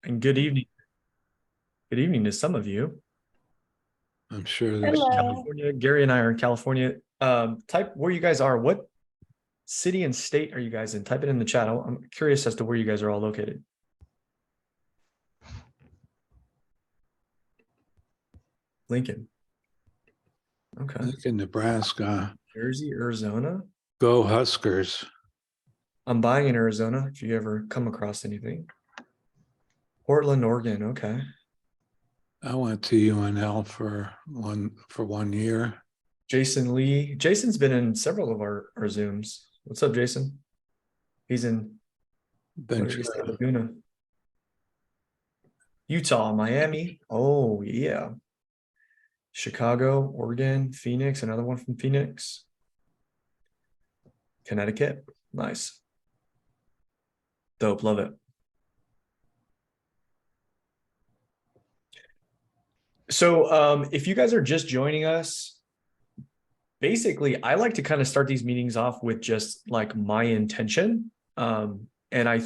And good evening. Good evening to some of you. I'm sure there's Hello. California. Gary and I are in California. Type where you guys are. What city and state are you guys in? Type it in the chat. I'm curious as to where you guys are all located. Lincoln. Okay. in Nebraska. Jersey, Arizona. Go Huskers. I'm buying in Arizona if you ever come across anything. Portland, Oregon. Okay. I went to UNL for 1 year. Jason Lee. Jason's been in several of our Zooms. What's up, Jason? He's in Laguna. Utah, Miami. Oh, yeah. Chicago, Oregon, Phoenix, another one from Phoenix. Connecticut. Nice. Dope. Love it. So if you guys are just joining us, basically, I like to kind of start these meetings off with just like my intention. And I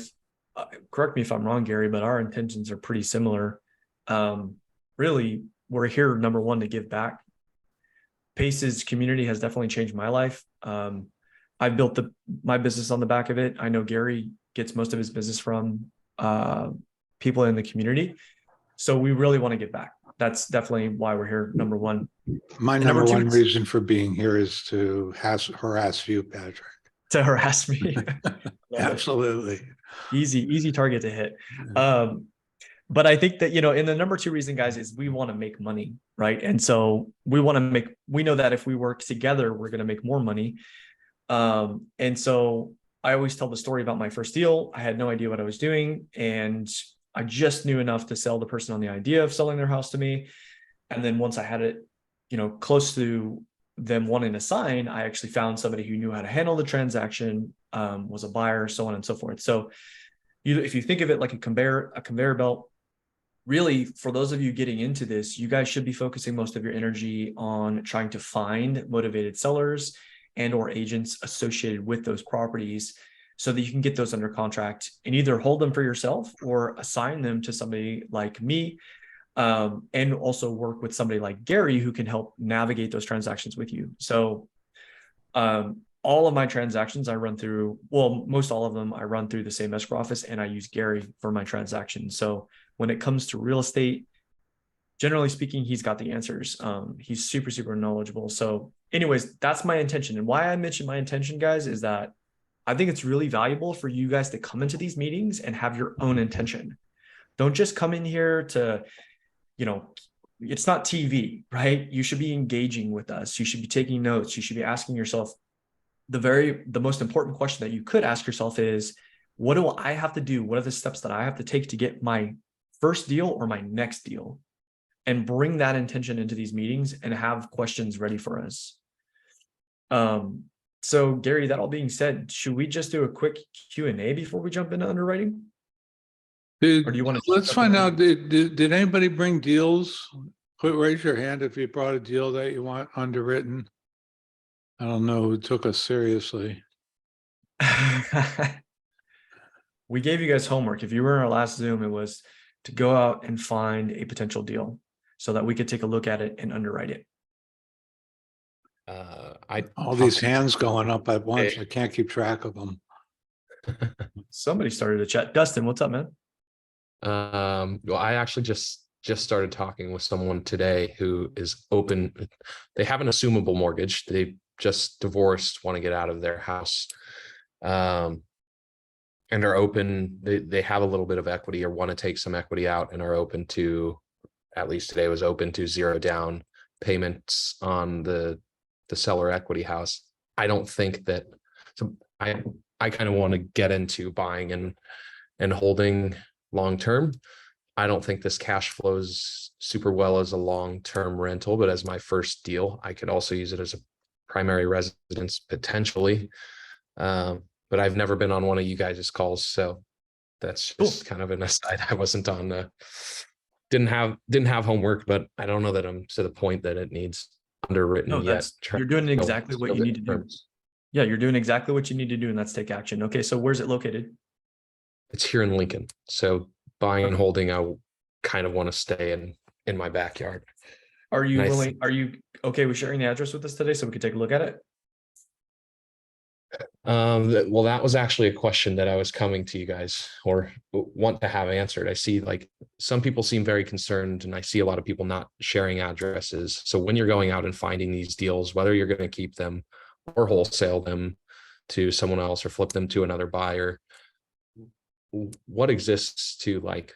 correct me if I'm wrong, Gary, but our intentions are pretty similar. Really, we're here, number one, to give back. Pace's community has definitely changed my life. I built my business on the back of it. I know Gary gets most of his business from people in the community. So we really want to give back. That's definitely why we're here, number one. My number one reason for being here is to harass you, Patrick. To harass me. Absolutely. Easy target to hit. But I think that, and the number two reason, guys, is we want to make money, right? And so we know that if we work together, we're going to make more money. And so I always tell the story about my first deal. I had no idea what I was doing, and I just knew enough to sell the person on the idea of selling their house to me. And then once I had it, close to them wanting to sign, I actually found somebody who knew how to handle the transaction, was a buyer, so on and so forth. So if you think of it like a conveyor belt, really, for those of you getting into this, you guys should be focusing most of your energy on trying to find motivated sellers and or agents associated with those properties so that you can get those under contract and either hold them for yourself or assign them to somebody like me, and also work with somebody like Gary who can help navigate those transactions with you. So all of my transactions I run through, most all of them I run through the same escrow office, and I use Gary for my transactions. So when it comes to real estate, generally speaking, he's got the answers. He's super, super knowledgeable. So anyways, that's my intention. And why I mentioned my intention, guys, is that I think it's really valuable for you guys to come into these meetings and have your own intention. Don't just come in here to, it's not TV, right? You should be engaging with us. You should be taking notes. You should be asking yourself the most important question that you could ask yourself is, what do I have to do? What are the steps that I have to take to get my first deal or my next deal? And bring that intention into these meetings and have questions ready for us. So Gary, that all being said, should we just do a quick Q&A before we jump into underwriting? Or do you want to? Let's find out, did anybody bring deals? Raise your hand if you brought a deal that you want underwritten. I don't know who took us seriously. We gave you guys homework. If you were in our last Zoom, it was to go out and find a potential deal so that we could take a look at it and underwrite it. All these hands going up at once. I can't keep track of them. Somebody started a chat. Dustin, what's up, man? Well, I actually just started talking with someone today who is open. They have an assumable mortgage. They just divorced, want to get out of their house, and are open. They have a little bit of equity or want to take some equity out, and are open to, at least today was open to, 0 down payments on the seller equity house. I don't think that, so I kind of want to get into buying and holding long term. I don't think this cash flows super well as a long-term rental, but as my first deal, I could also use it as a primary residence potentially. But I've never been on one of you guys' calls, so that's just kind of an aside. I wasn't on didn't have homework, but I don't know that I'm to the point that it needs underwritten yet. You're doing exactly what you need to do. Yeah, you're doing exactly what you need to do, and that's take action. Okay, so where's it located? It's here in Lincoln. So buying and holding, I kind of want to stay in my backyard. Are you Nice. willing, are you okay with sharing the address with us today so we could take a look at it? Well, that was actually a question that I was coming to you guys or want to have answered. I see like some people seem very concerned, and I see a lot of people not sharing addresses. So when you're going out and finding these deals, whether you're going to keep them or wholesale them to someone else or flip them to another buyer, what exists to like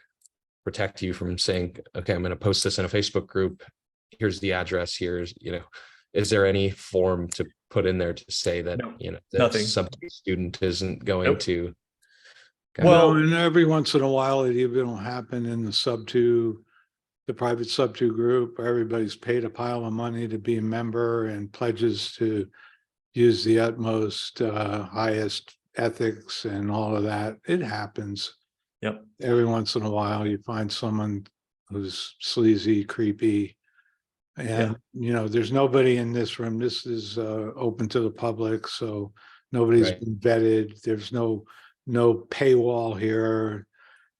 protect you from saying, okay, I'm going to post this in a Facebook group. Here's the address. Here's, is there any form to put in there to say that, No, the nothing. student isn't going Nope. to? Well- No, and every once in a while, it even will happen in the private sub-2 group, where everybody's paid a pile of money to be a member and pledges to use the utmost, highest ethics and all of that. It happens. Yep. Every once in a while, you find someone who's sleazy, creepy. And, there's nobody in this room. This is open to the public, so nobody's Right. been vetted. There's no paywall here.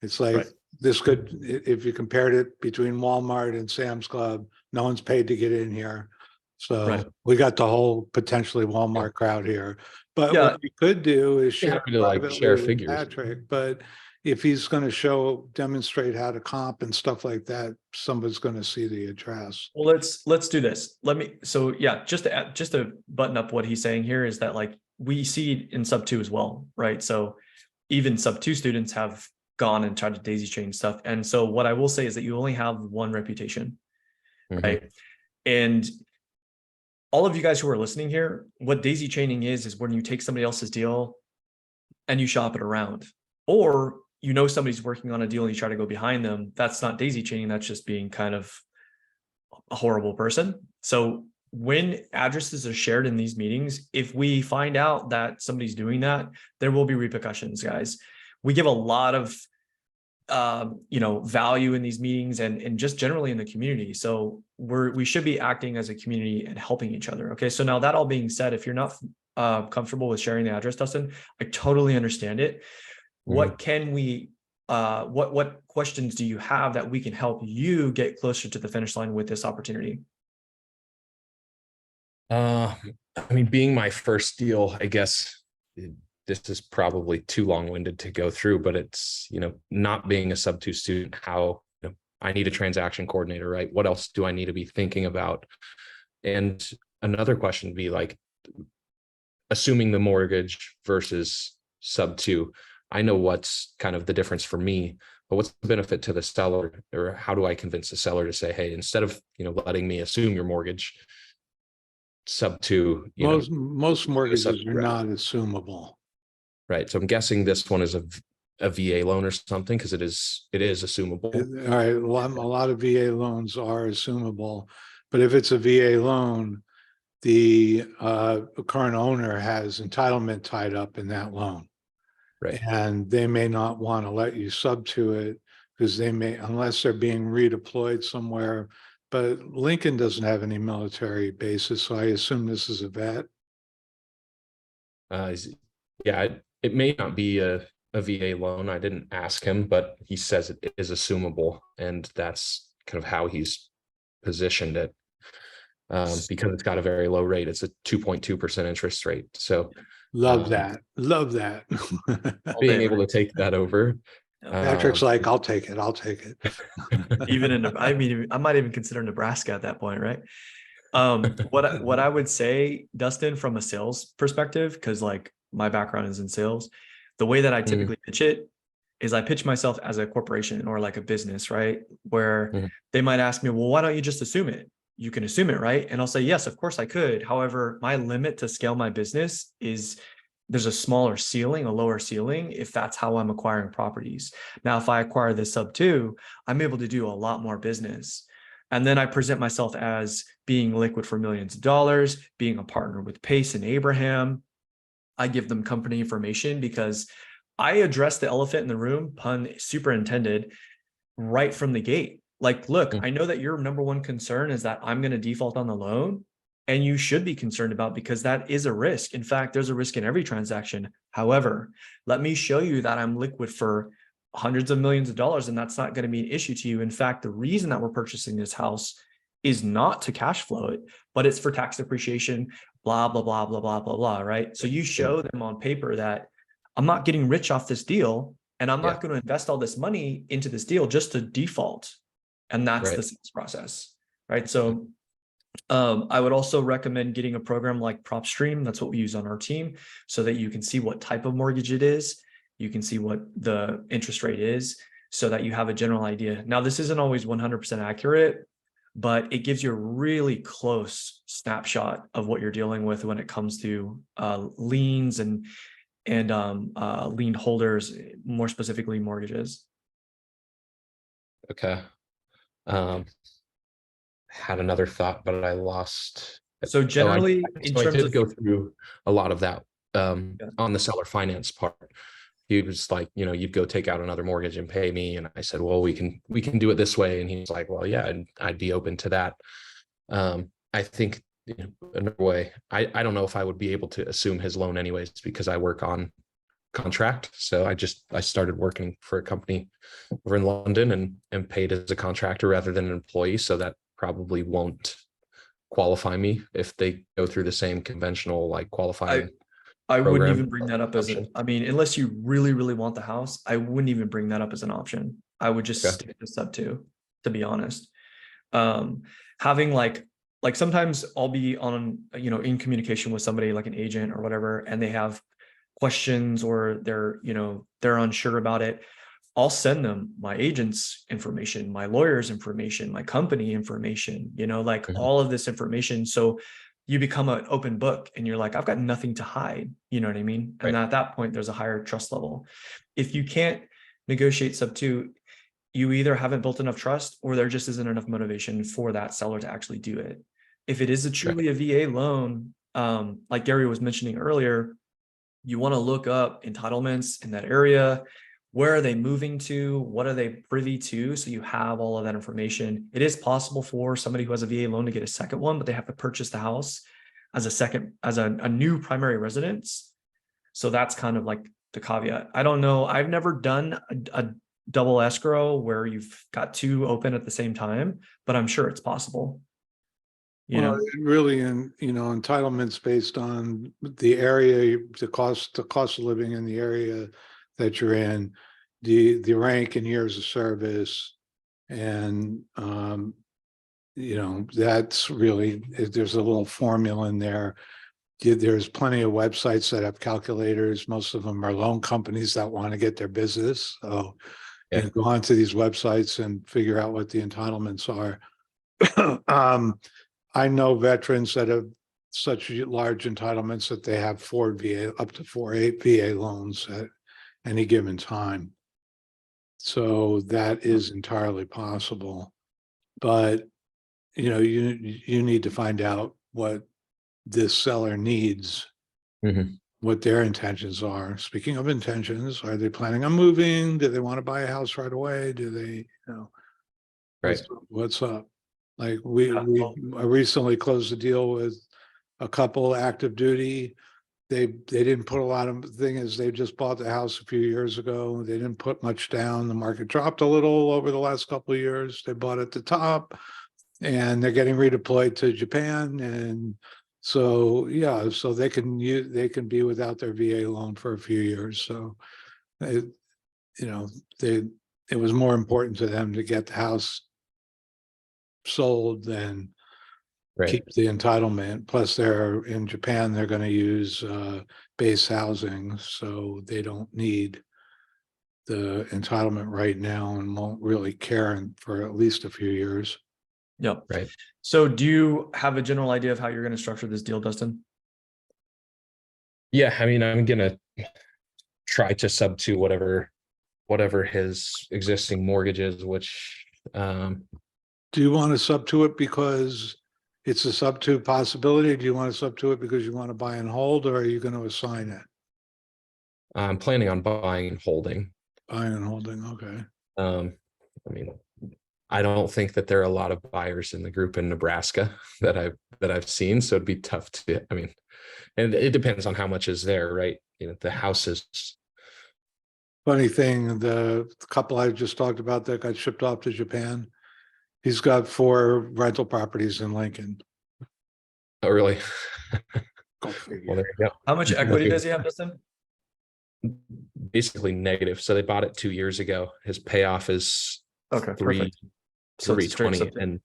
It's like Right. this could, if you compared it between Walmart and Sam's Club, no one's paid to get in here. So Right. we got the whole potentially Walmart crowd here. But Yeah. what you could do is Be share happy to, like, privately share with figures. Patrick, but if he's going to demonstrate how to comp and stuff like that, somebody's going to see the address. Well, let's do this. Just to button up what he's saying here is that like we see in sub 2 as well, right? So even sub 2 students have gone and tried to daisy chain stuff. And so what I will say is that you only have one reputation, Mhm. right? And all of you guys who are listening here, what daisy chaining is when you take somebody else's deal and you shop it around, or somebody's working on a deal and you try to go behind them. That's not daisy chaining. That's just being kind of a horrible person. So when addresses are shared in these meetings, if we find out that somebody's doing that, there will be repercussions, guys. We give a lot of value in these meetings and just generally in the community. So we should be acting as a community and helping each other. Okay. So now that all being said, if you're not comfortable with sharing the address, Dustin, I totally understand it. What can we what questions do you have that we can help you get closer to the finish line with this opportunity? Being my first deal, I guess this is probably too long-winded to go through, but it's, not being a sub 2 student, how I need a transaction coordinator, right? What else do I need to be thinking about? And another question would be like, assuming the mortgage versus sub 2, I know what's kind of the difference for me, but what's the benefit to the seller, or how do I convince the seller to say, hey, instead of, letting me assume your mortgage, sub 2, Most mortgages sub- are not assumable. right? So I'm guessing this one is a VA loan or something, because it is assumable. All right, a lot of VA loans are assumable, but if it's a VA loan, the current owner has entitlement tied up in that loan. Right. And they may not want to let you sub to it because unless they're being redeployed somewhere. But Lincoln doesn't have any military bases, so I assume this is a vet. It may not be a VA loan. I didn't ask him, but he says it is assumable, and that's kind of how he's positioned it. Because it's got a very low rate. It's a 2.2% interest rate. So Love that. being able to take that over. Patrick's like, I'll take it. I'll take it. I might even consider Nebraska at that point, right? What I would say, Dustin, from a sales perspective, because like my background is in sales, the way that I typically pitch it is I pitch myself as a corporation or like a business, right? Where they might ask me, well, why don't you just assume it? You can assume it, right? And I'll say, yes, of course I could. However, my limit to scale my business is there's a smaller ceiling, a lower ceiling, if that's how I'm acquiring properties. Now, if I acquire this sub 2, I'm able to do a lot more business. And then I present myself as being liquid for millions of dollars, being a partner with Pace and Abraham. I give them company information because I address the elephant in the room, pun super intended, right from the gate. Like, look, I know that your number one concern is that I'm going to default on the loan, and you should be concerned about because that is a risk. In fact, there's a risk in every transaction. However, let me show you that I'm liquid for hundreds of millions of dollars, and that's not going to be an issue to you. In fact, the reason that we're purchasing this house is not to cash flow it, but it's for tax depreciation, blah, blah, blah, blah, blah, blah, blah, right? So you show them on paper that I'm not getting rich off this deal, and I'm not going to invest all this money into this deal just to default. And that's the sales process, right? So I would also recommend getting a program like PropStream. That's what we use on our team, so that you can see what type of mortgage it is. You can see what the interest rate is, so that you have a general idea. Now, this isn't always 100% accurate, but it gives you a really close snapshot of what you're dealing with when it comes to liens and lien holders, more specifically mortgages. Okay. Had another thought, but I lost. So generally, in I terms did of go through a lot of that on the seller finance part. He was like, you know, you'd go take out another mortgage and pay me. And I said, well, we can do it this way. And he was like, well, yeah, and I'd be open to that. I think, you know, another way, I don't know if I would be able to assume his loan anyways, because I work on contract. So I started working for a company over in London and paid as a contractor rather than an employee. So that probably won't qualify me if they go through the same conventional like qualifying. I wouldn't program even bring that up as option. I mean, unless you really, really want the house, I wouldn't even bring that up as an option. I would just Okay. stick to sub-2, to be honest. Having like sometimes I'll be on, you know, in communication with somebody like an agent or whatever, and they have questions or they're, you know, they're unsure about it. I'll send them my agent's information, my lawyer's information, my company information, you know, like all of this information. So you become an open book and you're like, I've got nothing to hide. You know what I mean? And at that point, there's a higher trust level. If you can't negotiate sub-2, you either haven't built enough trust or there just isn't enough motivation for that seller to actually do it. If it is truly a VA loan, like Gary was mentioning earlier, you want to look up entitlements in that area. Where are they moving to? What are they privy to? So you have all of that information. It is possible for somebody who has a VA loan to get a second one, but they have to purchase the house as a new primary residence. So that's kind of like the caveat. I don't know. I've never done a double escrow where you've got two open at the same time, but I'm sure it's possible. You know, really, entitlements based on the area, the cost of living in the area that you're in, the rank and years of service, and that's really, there's a little formula in there. There's plenty of websites that have calculators. Most of them are loan companies that want to get their business. So you go onto these websites and figure out what the entitlements are. I know veterans that have such large entitlements that they have up to four VA loans at any given time. So that is entirely possible. But, you need to find out what this seller needs, what their intentions are. Speaking of intentions, are they planning on moving? Do they want to buy a house right away? Do they, what's up? Like I recently closed a deal with a couple active duty. They didn't put a lot of, the thing is they just bought the house a few years ago. They didn't put much down. The market dropped a little over the last couple of years. They bought at the top and they're getting redeployed to Japan. And so, so they can be without their VA loan for a few years. So, it was more important to them to get the house sold than keep the entitlement. Plus they're in Japan, they're going to use base housing, so they don't need the entitlement right now and won't really care for at least a few years. Yep. Right. So do you have a general idea of how you're going to structure this deal, Dustin? Yeah, I mean, I'm gonna try to sub-2 whatever his existing mortgage is, which do you want to sub-2 it because it's a sub-2 possibility? Do you want to sub-2 it because you want to buy and hold, or are you going to assign it? I'm planning on buying and holding. Buying and holding, okay. I mean, I don't think that there are a lot of buyers in the group in Nebraska that I've seen, so it'd be tough to. I mean, and it depends on how much is there, right? The house is Funny thing, the couple I just talked about that got shipped off to Japan, he's got 4 rental properties in Lincoln. Oh, really? Go Well, figure. there you go. How much equity does he have, Dustin? Basically negative. So they bought it 2 years ago. His payoff is Okay, three perfect. So it's straight 320, sub two. and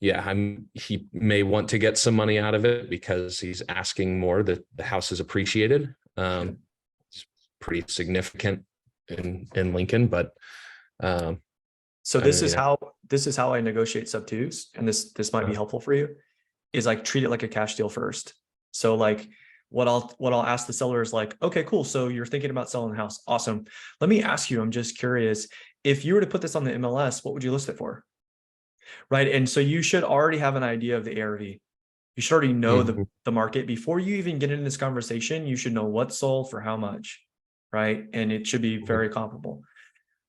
yeah, he may want to get some money out of it because he's asking more. The house is appreciated. It's pretty significant in Lincoln, but So I this mean, is how I negotiate sub twos, and this might be Uh-huh. helpful for you, is like treat it like a cash deal first. So like what I'll ask the seller is like, okay, cool. So you're thinking about selling the house. Awesome. Let me ask you, I'm just curious, if you were to put this on the MLS, what would you list it for? Right. And so you should already have an idea of the ARV. You should already know Mhm. the market before you even get into this conversation. You should know what sold for how much, right? And it should be very comparable.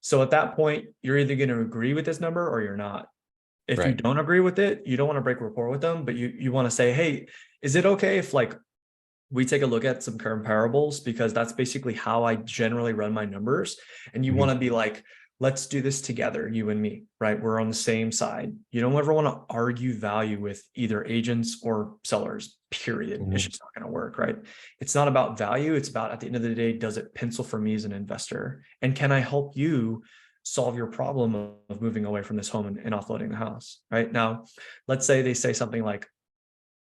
So at that point, you're either going to agree with this number or you're not. If you Right. don't agree with it, you don't want to break rapport with them, but you want to say, hey, is it okay if like we take a look at some comparables, because that's basically how I generally run my numbers. And you Mhm. want to be like, let's do this together, you and me, right? We're on the same side. You don't ever want to argue value with either agents or sellers, period. Mhm. It's just not going to work, right? It's not about value. It's about, at the end of the day, does it pencil for me as an investor? And can I help you solve your problem of moving away from this home and offloading the house, right? Now, let's say they say something like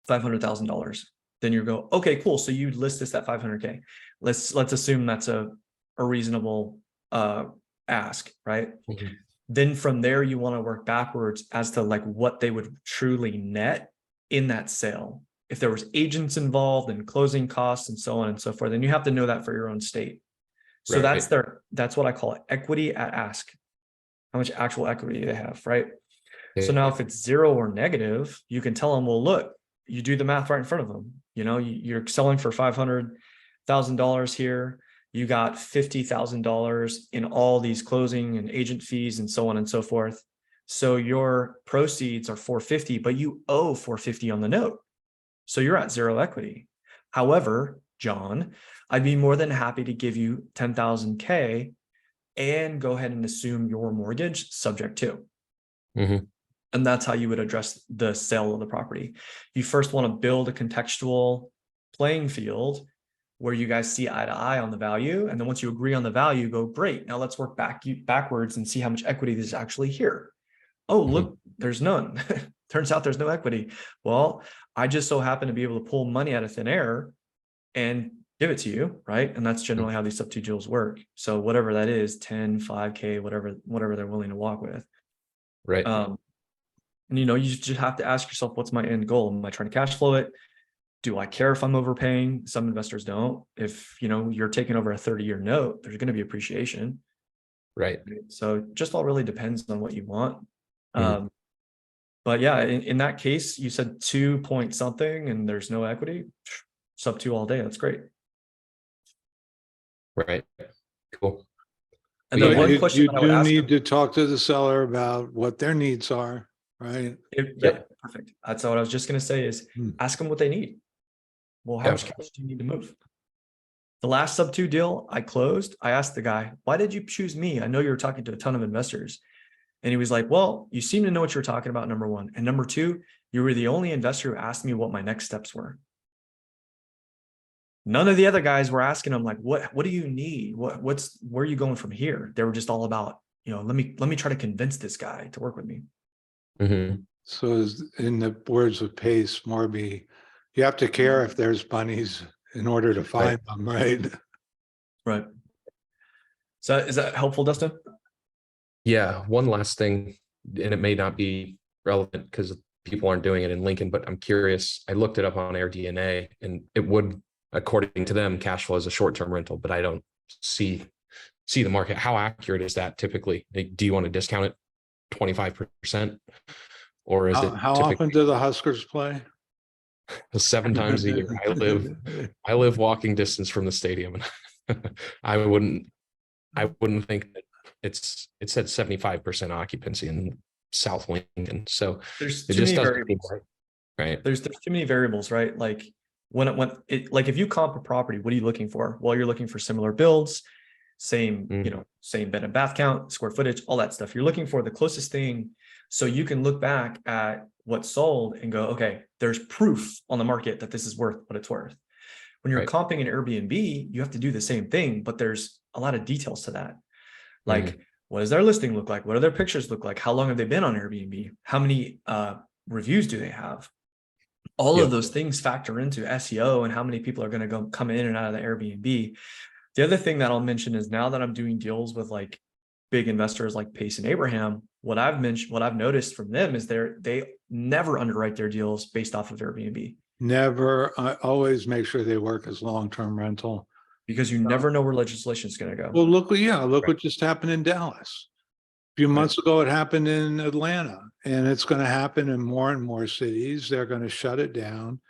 $500,000. Then you go, okay, cool. So you list this at 500K. Let's assume that's a reasonable ask, right? Mhm. Then from there, you want to work backwards as to like what they would truly net in that sale. If there was agents involved and closing costs and so on and so forth, then you have to know that for your own state. So Right. that's what I call it, equity at ask. How much actual equity they have, right? So Okay. now if it's 0 or negative, you can tell them, well, look, you do the math right in front of them. You know, you're selling for $500,000 here. You got $50,000 in all these closing and agent fees and so on and so forth. So your proceeds are 450, but you owe 450 on the note. So you're at 0 equity. However, John, I'd be more than happy to give you 10,000K and go ahead and assume your mortgage subject to. Mhm. And that's how you would address the sale of the property. You first want to build a contextual playing field where you guys see eye to eye on the value. And then once you agree on the value, go, great. Now let's work backwards and see how much equity there's actually here. Oh, look, there's none. Turns out there's no equity. Well, I just so happen to be able to pull money out of thin air and give it to you, right? And that's generally how these sub two deals work. So whatever that is, 10, 5K, whatever they're willing to walk with. Right. And you just have to ask yourself, what's my end goal? Am I trying to cash flow it? Do I care if I'm overpaying? Some investors don't. If you're taking over a 30-year note, there's going to be appreciation. Right. So it just all really depends on what you want. Mhm. But yeah, in that case, you said 2 point something and there's no equity, sub two all day. That's great. Right. Cool. And But the yeah, one You question that I would do ask need them, to talk to the seller about what their needs are, right? yep, perfect. That's what I was just going to say is Hmm. ask them what they need. Well, how Yeah. much cash do you need to move? The last sub two deal I closed, I asked the guy, why did you choose me? I know you were talking to a ton of investors. And he was like, well, you seem to know what you're talking about, number one. And number two, you were the only investor who asked me what my next steps were. None of the other guys were asking him like, what do you need? Where are you going from here? They were just all about, let me try to convince this guy to work with me. Mhm. So in the words of Pace Morby, you have to care if there's bunnies in order to find them, right? Right. So is that helpful, Dustin? Yeah. One last thing, and it may not be relevant because people aren't doing it in Lincoln, but I'm curious. I looked it up on AirDNA, and it would, according to them, cash flow is a short-term rental, but I don't see the market. How accurate is that typically? Like, do you want to discount it 25%, or is it How typically often do the Huskers play? 7 times a year? I live walking distance from the stadium, and I wouldn't think that it said 75% occupancy in South Lincoln. So There's it too just many doesn't seem variables. right. Right. There's too many variables, right? Like like if you comp a property, what are you looking for? Well, you're looking for similar builds. same, Mm. you know, same bed and bath count, square footage, all that stuff. You're looking for the closest thing. So you can look back at what sold and go, okay, there's proof on the market that this is worth what it's worth. When you're Right. comping an Airbnb, you have to do the same thing, but there's a lot of details to that. Like, what does their listing look like? What do their pictures look like? How long have they been on Airbnb? How many reviews do they have? All Yep. of those things factor into SEO and how many people are going to go come in and out of the Airbnb. The other thing that I'll mention is now that I'm doing deals with like big investors like Pace and Abraham, what I've noticed from them is they never underwrite their deals based off of Airbnb, Never, I always make sure they work as long-term rental. because you never know where legislation is going to go. Well, look, yeah, look Right. what just happened in Dallas. A few months ago, it happened in Atlanta, and it's going to happen in more and more cities. They're going to shut it down.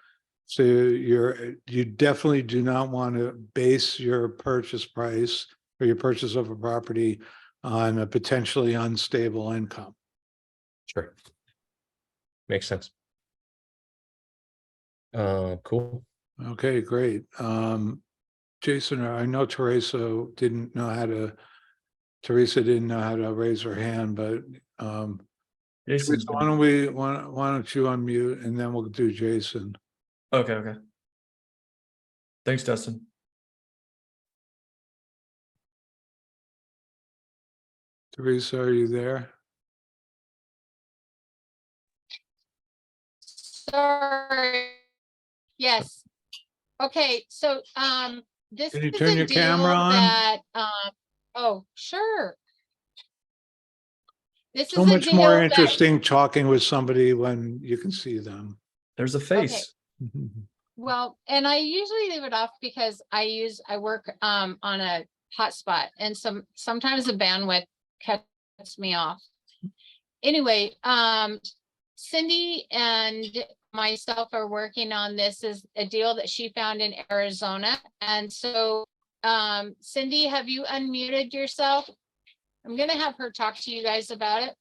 So you definitely do not want to base your purchase price or your purchase of a property on a potentially unstable income. Sure. Makes sense. Cool. Okay, great. Jason, I know Teresa didn't know how to raise her hand, but Jason's Teresa, why don't you unmute and then we'll do Jason. okay. Thanks, Dustin. Teresa, are you there? Sorry. Yes. Okay, so this Can you is turn a your deal camera on? that oh, sure. This So is a much deal more that- interesting talking with somebody when you can see them. There's a face. Well, and I usually leave it off because I work on a hotspot, and sometimes the bandwidth cuts me off. Anyway, Cindy and myself are working on this is a deal that she found in Arizona. And so Cindy, have you unmuted yourself? I'm gonna have her talk to you guys about it.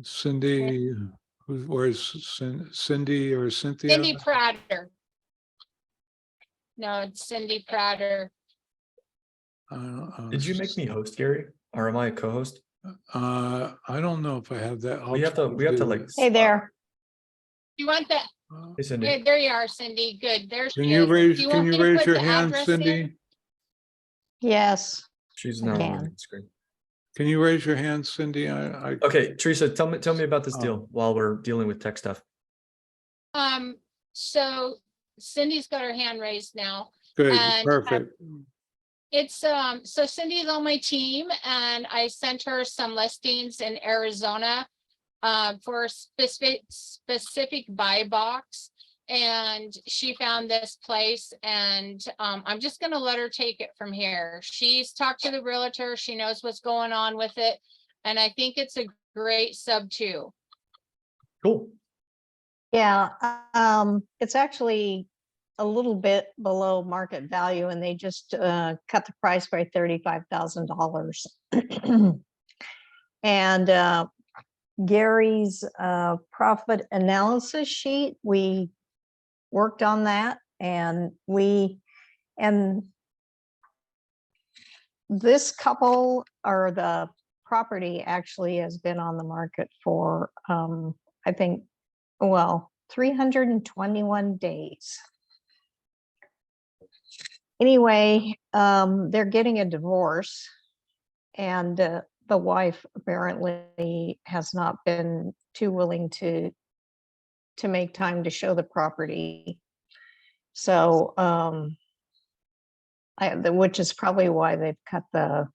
Cindy, where's Cindy or Cynthia? Cindy Prater. No, it's Cindy Prater. Did you make me host, Gary? Or am I a co-host? I don't know if I have that. I'll We have try to do like. it. Hey there. You want that? Hey, Cindy. Yeah, there you are, Cindy. Good. There she Can you is. raise, Do you can want you me to raise put your the hand, address in? Cindy? Yes, She's I now on can. the screen. Can you raise your hand, Cindy? I, Okay, Teresa, tell me about this Oh. deal while we're dealing with tech stuff. So Cindy's got her hand raised now. good, and, perfect. It's, so Cindy's on my team and I sent her some listings in Arizona for a specific buy box. And she found this place and I'm just gonna let her take it from here. She's talked to the realtor. She knows what's going on with it. And I think it's a great sub two. Cool. yeah, it's actually a little bit below market value and they just cut the price by $35,000. And Gary's profit analysis sheet, we worked on that and this couple or the property actually has been on the market for I think, well, 321 days. Anyway, they're getting a divorce and the wife apparently has not been too willing to make time to show the property. So, which is probably why they've cut the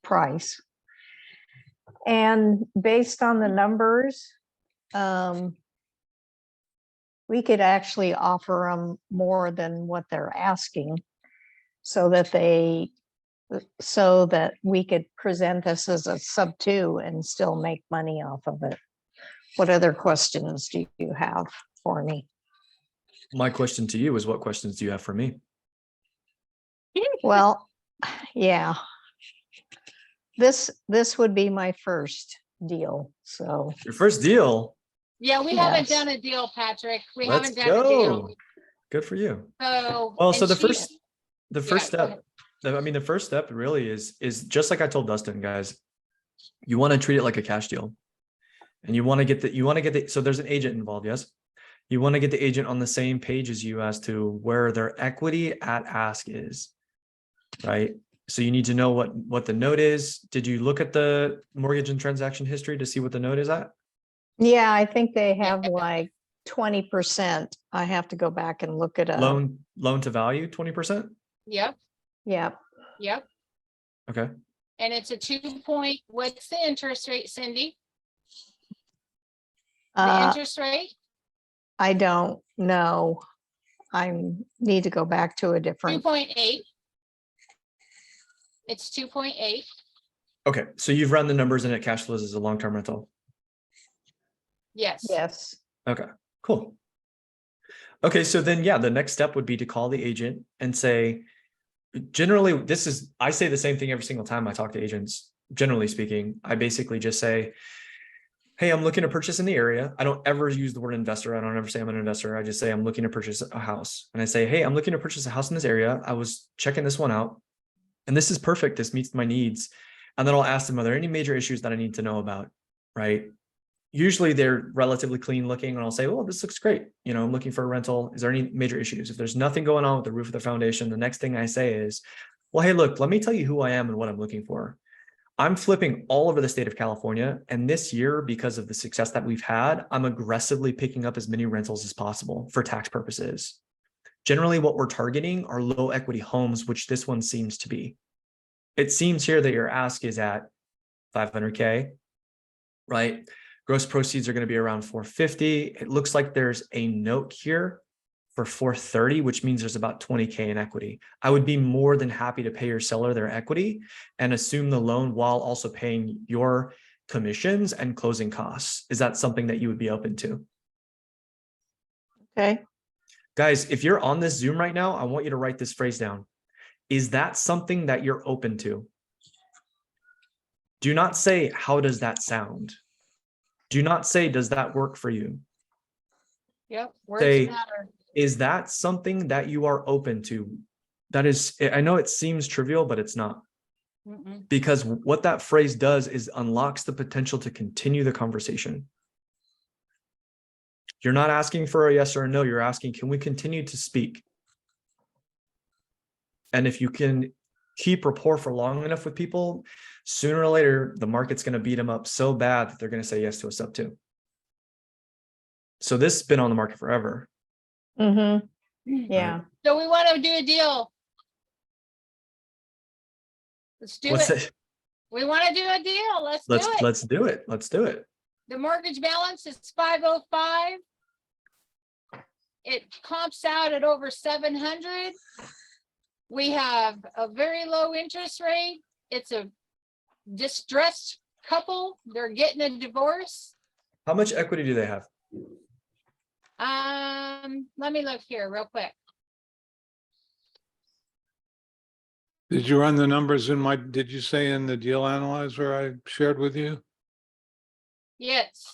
price. And based on the numbers, we could actually offer them more than what they're asking so that we could present this as a sub two and still make money off of it. What other questions do you have for me? My question to you is, what questions do you have for me? Well, yeah. This would be my first deal, so. Your first deal. Yeah, we haven't Yes. done a deal, Patrick. We Let's haven't done a deal. go. Good for you. So. Well, so and the she- first Yeah, go step, ahead. I mean, the first step really is just like I told Dustin, guys, you want to treat it like a cash deal. And you want to get the, so there's an agent involved, yes? You want to get the agent on the same page as you as to where their equity at ask is, right? So you need to know what the note is. Did you look at the mortgage and transaction history to see what the note is at? Yeah, I think they have like 20%. I have to go back and look it up. Loan to value, 20%? Yep, Yeah, yep. Okay. And it's a 2 point, what's the interest rate, Cindy? The uh, interest rate? I don't know. Need to go back to a different, 2.8. It's 2.8. Okay. So you've run the numbers and it cash flows as a long-term rental. Yes. yes. Okay, cool. Okay, so then, yeah, the next step would be to call the agent and say, generally, I say the same thing every single time I talk to agents. Generally speaking, I basically just say, hey, I'm looking to purchase in the area. I don't ever use the word investor. I don't ever say I'm an investor. I just say I'm looking to purchase a house. And I say, hey, I'm looking to purchase a house in this area. I was checking this one out. And this is perfect. This meets my needs. And then I'll ask them, are there any major issues that I need to know about? Right. Usually they're relatively clean looking. And I'll say, well, this looks great. You know, I'm looking for a rental. Is there any major issues? If there's nothing going on with the roof of the foundation, the next thing I say is, well, hey, look, let me tell you who I am and what I'm looking for. I'm flipping all over the state of California. And this year, because of the success that we've had, I'm aggressively picking up as many rentals as possible for tax purposes. Generally, what we're targeting are low equity homes, which this one seems to be. It seems here that your ask is at 500K, right? Gross proceeds are going to be around 450. It looks like there's a note here for 430, which means there's about 20K in equity. I would be more than happy to pay your seller their equity and assume the loan while also paying your commissions and closing costs. Is that something that you would be open to? Okay. Guys, if you're on this Zoom right now, I want you to write this phrase down. Is that something that you're open to? Do not say, how does that sound? Do not say, does that work for you? Yep. Words Say, matter. is that something that you are open to? That is, I know it seems trivial, but it's not. Mm-mm. Because what that phrase does is unlocks the potential to continue the conversation. You're not asking for a yes or a no. You're asking, can we continue to speak? And if you can keep rapport for long enough with people, sooner or later, the market's going to beat them up so bad that they're going to say yes to a sub two. So this has been on the market forever. Mm-hmm. Yeah. So we want to do a deal. Let's do What's it. it? We want to do a deal. Let's do it. Let's do it. Let's do it. The mortgage balance is 505. It comps out at over 700. We have a very low interest rate. It's a distressed couple. They're getting a divorce. How much equity do they have? Let me look here real quick. Did you run the numbers did you say in the deal analyzer I shared with you? Yes.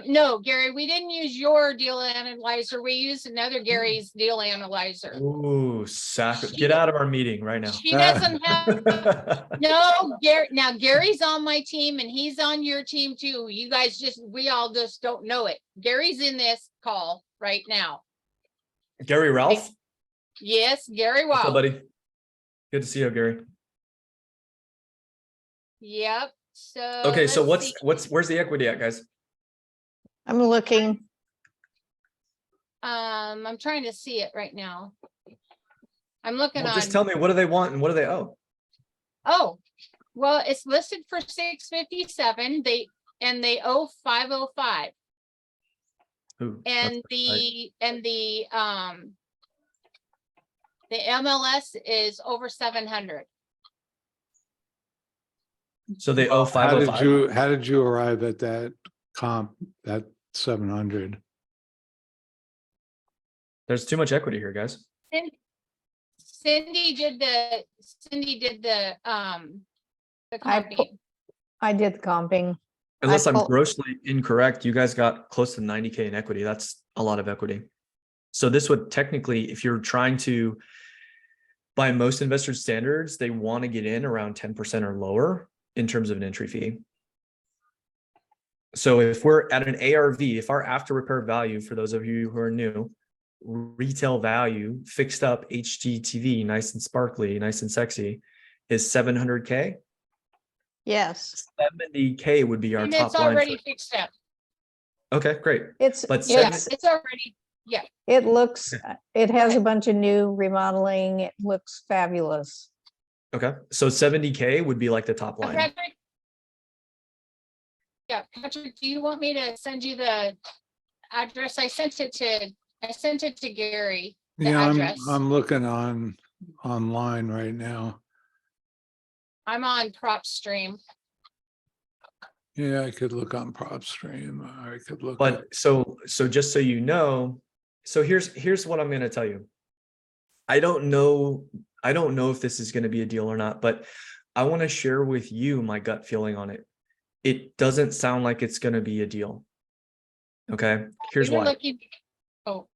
No, Gary, we didn't use your deal analyzer. We used another Gary's deal analyzer. Ooh, get out of our meeting right now. She doesn't have, no, Gary, now Gary's on my team and he's on your team too. You guys we all just don't know it. Gary's in this call right now. Gary Ralph. Yes, Gary What's up, Wow. buddy? Good to see you, Gary. Yep. So. Okay, so let's see. where's the equity at, guys? I'm looking. I'm trying to see it right now. I'm looking Well, on. just tell me, what do they want and what do they owe? Oh, well, it's listed for 657. They owe 505. Ooh, And the MLS is over 700. so they owe How did 505. how did you arrive at that comp, that 700? There's too much equity here, guys. Cindy did the I comping. I did the comping. Unless I'm pulled- grossly incorrect, you guys got close to 90K in equity. That's a lot of equity. So this would technically, if you're trying to by most investor standards, they want to get in around 10% or lower in terms of an entry fee. So if we're at an ARV, if our after repair value, for those of you who are new, retail value, fixed up HGTV, nice and sparkly, nice and sexy, is 700K, Yes, 70K would be our And top it's line. already fixed up. Okay, great. it's, But Yeah, it's, it's already, it looks, it has a bunch of new remodeling. It looks fabulous. Okay, so 70K would be like the top line. Patrick. Yeah, Patrick, do you want me to send you the address? I sent it to Gary. The Yeah, address. I'm looking online right now. I'm on PropStream. Yeah, I could look on PropStream. I could look. But so just so you know, so here's what I'm going to tell you. I don't know if this is going to be a deal or not, but I want to share with you my gut feeling on it. It doesn't sound like it's going to be a deal. Okay, here's We were why. looking. Oh,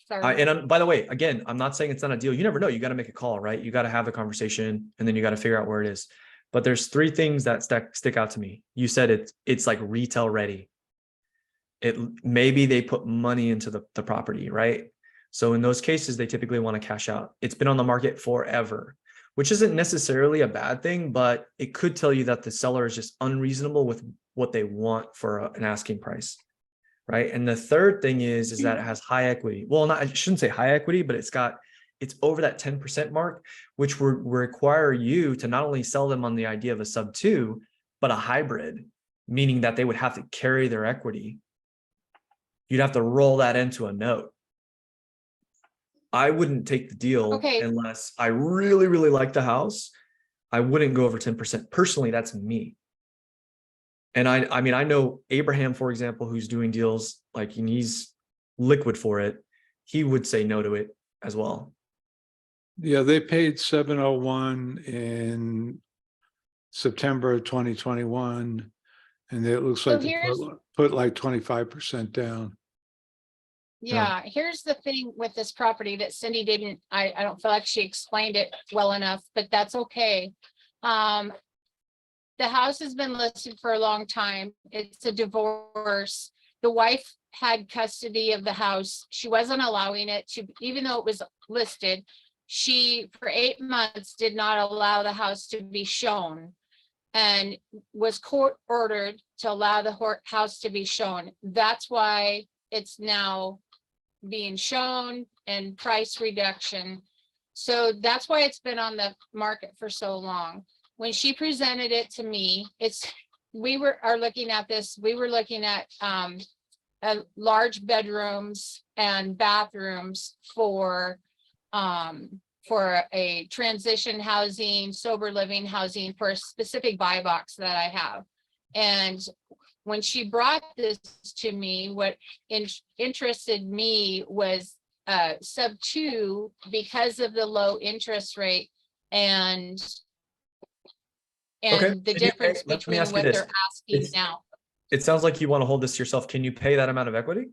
sorry. And by the way, again, I'm not saying it's not a deal. You never know. You got to make a call, right? You got to have the conversation, and then you got to figure out where it is. But there's three things that stick out to me. You said it's like retail ready. Maybe they put money into the property, right? So in those cases, they typically want to cash out. It's been on the market forever, which isn't necessarily a bad thing, but it could tell you that the seller is just unreasonable with what they want for an asking price, right? And the third thing is that it has high equity. Well, I shouldn't say high equity, but it's over that 10% mark, which would require you to not only sell them on the idea of a sub 2, but a hybrid, meaning that they would have to carry their equity. You'd have to roll that into a note. I wouldn't take the deal unless I really, really like the house. I wouldn't go over 10%. Personally, that's me. And I mean, I know Abraham, for example, who's doing deals like, and he's liquid for it. He would say no to it as well. Yeah, they paid 701 in September of 2021. And it looks So like they here's- put like 25% down. Yeah, here's the thing with this property that Cindy didn't, I don't feel like she explained it well enough, but that's okay. The house has been listed for a long time. It's a divorce. The wife had custody of the house. She wasn't allowing it to, even though it was listed, she, for 8 months, did not allow the house to be shown and was court ordered to allow the house to be shown. That's why it's now being shown and price reduction. So that's why it's been on the market for so long. When she presented it to me, we were looking at large bedrooms and bathrooms for a transition housing, sober living housing for a specific buy box that I have. And when she brought this to me, what interested me was sub 2 because of the low interest rate and Okay. the difference Let me between ask you what this. they're asking It's- now. It sounds like you want to hold this to yourself. Can you pay that amount of equity?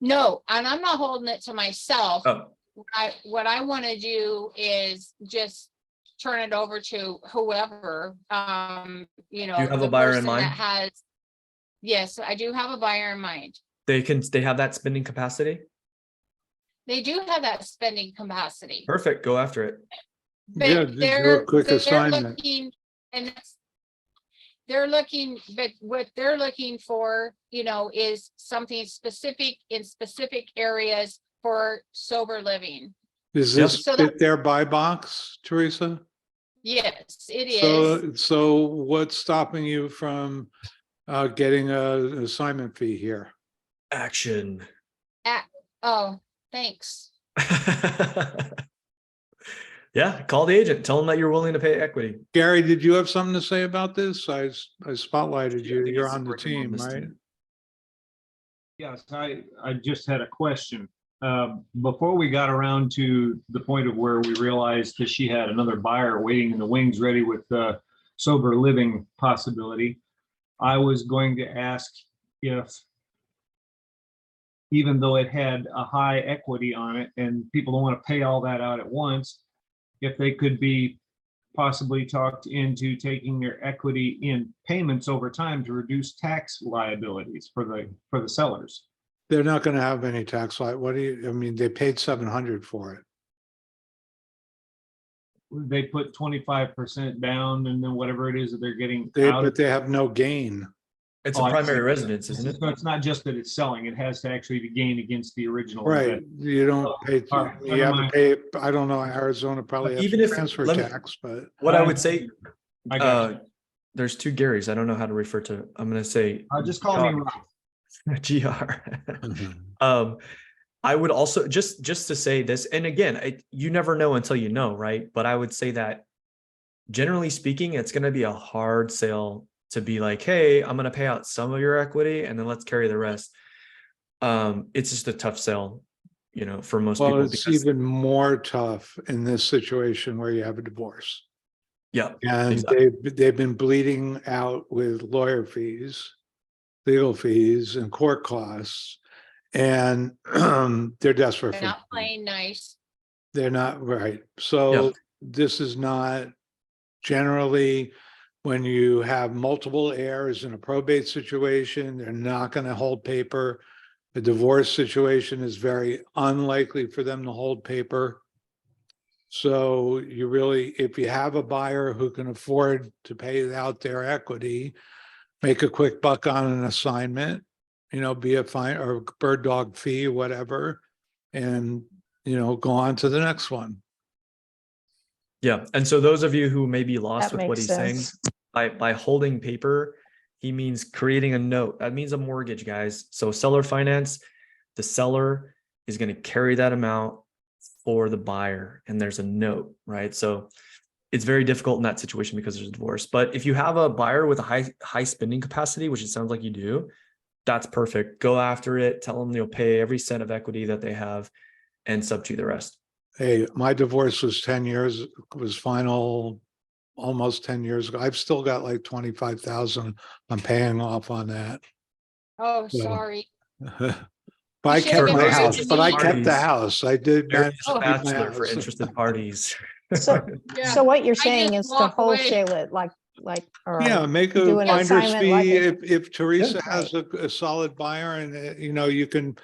No, and I'm not holding it to myself. Oh, What I want to do is just turn it over to whoever, you know. you have a the buyer in person that mind? Yes, I do have a buyer in mind. They have that spending capacity? They do have that spending capacity. Perfect. Go after it. But Yeah, just do a they're quick assignment. looking, and they're looking, but what they're looking for, you know, is something specific in specific areas for sober living. Does Yep. this So fit their buy box, Teresa? Yes, it is. So what's stopping you from getting an assignment fee here? Action. Oh, thanks. Yeah, call the agent. Tell them that you're willing to pay equity. Gary, did you have something to say about this? I spotlighted Yeah, I you. think You're he's on the working on team, this right? team. Yes, I just had a question. Before we got around to the point of where we realized that she had another buyer waiting in the wings ready with the sober living possibility, I was going to ask if, even though it had a high equity on it and people don't want to pay all that out at once, if they could be possibly talked into taking their equity in payments over time to reduce tax liabilities for the sellers. They're not gonna have any tax what do you, I mean, they paid 700 for it. They put 25% down and then whatever it is that they're getting They, out of. but they have no gain. It's Oh, a I primary see. residence, isn't it? So it's not just that it's selling, it has to actually be gained against the original. Right, investment. you don't Oh, pay, all right, you have never to pay, I don't know, Arizona probably has Even if- transfer let me- tax, but What I would say, I got you. there's two Garys. I don't know how to refer to. I'm gonna say Just call me Ralph. GR. I would also just to say this, and again, you never know until you know, right? But I would say that generally speaking, it's going to be a hard sale to be like, hey, I'm going to pay out some of your equity and then let's carry the rest. It's just a tough sell, you know, for most well, people. it's Because, even more tough in this situation where you have a divorce. yeah, And exactly. they've been bleeding out with lawyer fees, legal fees and court costs. And they're desperate They're for, not playing nice. they're not right. So this is not generally when you have multiple heirs in a probate situation, they're not going to hold paper. The divorce situation is very unlikely for them to hold paper. So you really, if you have a buyer who can afford to pay out their equity, make a quick buck on an assignment, you know, be a fine or bird dog fee, whatever, and, you know, go on to the next one. Yeah. And so those of you who may be lost That with what makes he's saying, sense. by holding paper, he means creating a note. That means a mortgage, guys. So seller finance, the seller is going to carry that amount for the buyer, and there's a note, right? So it's very difficult in that situation because there's a divorce. But if you have a buyer with a high spending capacity, which it sounds like you do, that's perfect. Go after it. Tell them you'll pay every cent of equity that they have and subject the rest. Hey, my divorce was 10 years, was final almost 10 years ago. I've still got like 25,000 I'm paying off on that. Oh, Yeah. sorry. But I should kept have my been house, married but I to kept the me. house. I did There manage is to a keep my bachelor for house. interested parties. So, Yeah. so what you're I saying just is to walk away. wholesale it or Yeah, make do a an finder's assignment like fee. a- If Teresa Yeah. has a solid buyer and, you know, you can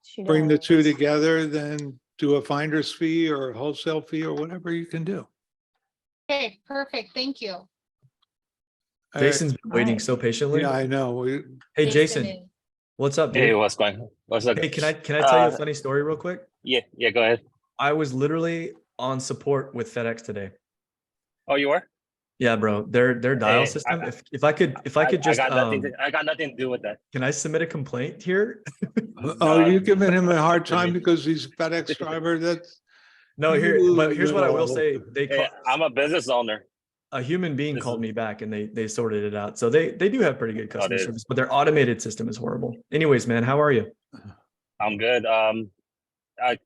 she bring the two does. together, then do a finder's fee or a wholesale fee or whatever you can do. Okay, perfect. Thank you. Jason's been waiting Right. so patiently. Yeah, I know. Hey, is- Jason, what's up, Hey, dude? what's going? What's up? Hey, can I tell you a Uh, funny story real quick? Yeah, go ahead. I was literally on support with FedEx today. Oh, you were? Yeah, bro. Their dial Hey, system. If I could just I got nothing to do with that. can I submit a complaint here? Oh, No. you giving him a hard time because he's a FedEx driver? That's. No, but here's what I will say. They Hey, I'm a business owner. a human being this called is- me back and they sorted it out. So they do have pretty good customer they- service, but their automated system is horrible. Anyways, man, how are you? I'm good. I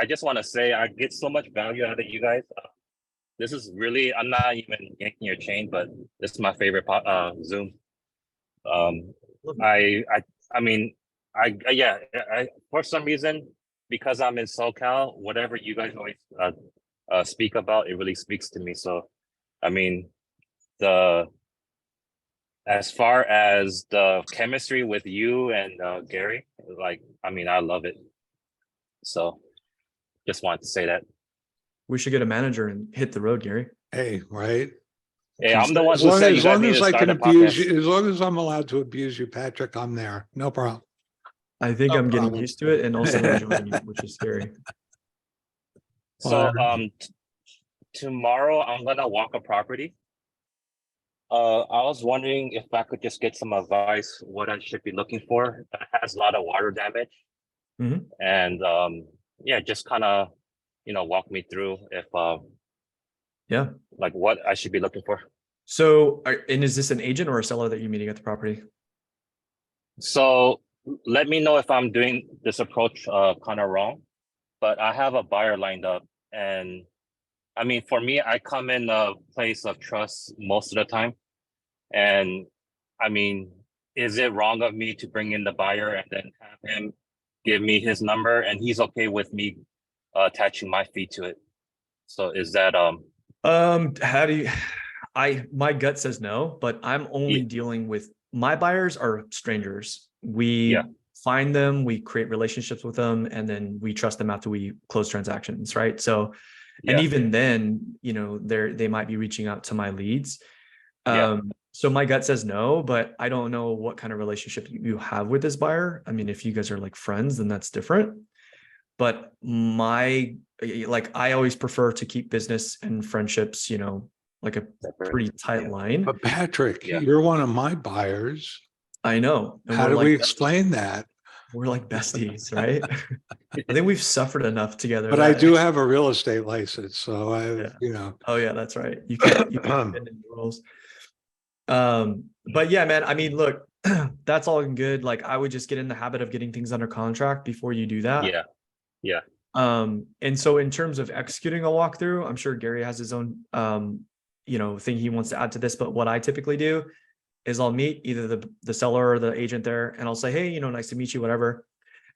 just want to say I get so much value out of you guys. This is really, I'm not even yanking your chain, but this is my favorite Zoom. I mean, for some reason, because I'm in SoCal, whatever you guys always speak about, it really speaks to me. So, I mean, as far as the chemistry with you and Gary, like, I mean, I love it. So, just wanted to say that. We should get a manager and hit the road, Gary. Hey, right? Hey, I'm the one As who long said you as, guys long need as to I start can a abuse podcast. you, as long as I'm allowed to abuse you, Patrick, I'm there. No problem. I think No I'm getting problem. used to it and also enjoying it, which is scary. So, tomorrow I'm gonna walk a property. I was wondering if I could just get some advice, what I should be looking for. It has a lot of water damage. Mhm. And, yeah, just kind of, walk me through if, Yeah. like what I should be looking for. So, and is this an agent or a seller that you're meeting at the property? So let me know if I'm doing this approach kind of wrong, but I have a buyer lined up. And I mean, for me, I come in a place of trust most of the time. And I mean, is it wrong of me to bring in the buyer and then have him give me his number and he's okay with me attaching my fee to it? So is that, How do you, my gut says no, but I'm only Yeah. dealing with, my buyers are strangers. We Yeah. find them, we create relationships with them, and then we trust them after we close transactions, right? So, and Yeah. even then, they might be reaching out to my leads. Yeah. So my gut says no, but I don't know what kind of relationship you have with this buyer. I mean, if you guys are like friends, then that's different. But I always prefer to keep business and friendships, like a separate? pretty tight Yeah. line. But Patrick, Yeah. you're one of my buyers. I know. And How we're do like we explain that? we're like besties, right? I think we've suffered enough together. But I that- do have a real estate license, so I, Yeah. Oh yeah, that's right. You can't bend in the rules. But yeah, man, I mean, look, that's all good. Like I would just get in the habit of getting things under contract before you do that. Yeah. Yeah. And so in terms of executing a walkthrough, I'm sure Gary has his own thing he wants to add to this, but what I typically do is I'll meet either the seller or the agent there and I'll say, hey, nice to meet you, whatever.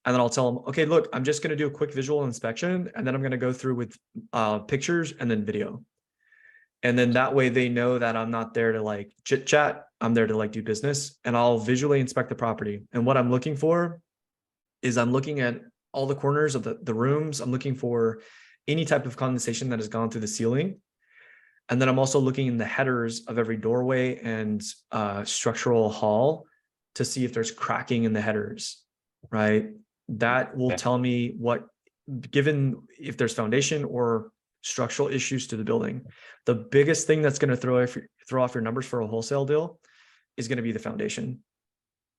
And then I'll tell them, okay, look, I'm just going to do a quick visual inspection and then I'm going to go through with pictures and then video. And then that way they know that I'm not there to like chit chat. I'm there to like do business, and I'll visually inspect the property. And what I'm looking for is I'm looking at all the corners of the rooms. I'm looking for any type of condensation that has gone through the ceiling. And then I'm also looking in the headers of every doorway and structural hall to see if there's cracking in the headers, right? That will Okay. tell me given if there's foundation or structural issues to the building. The biggest thing that's going to throw off your numbers for a wholesale deal is going to be the foundation.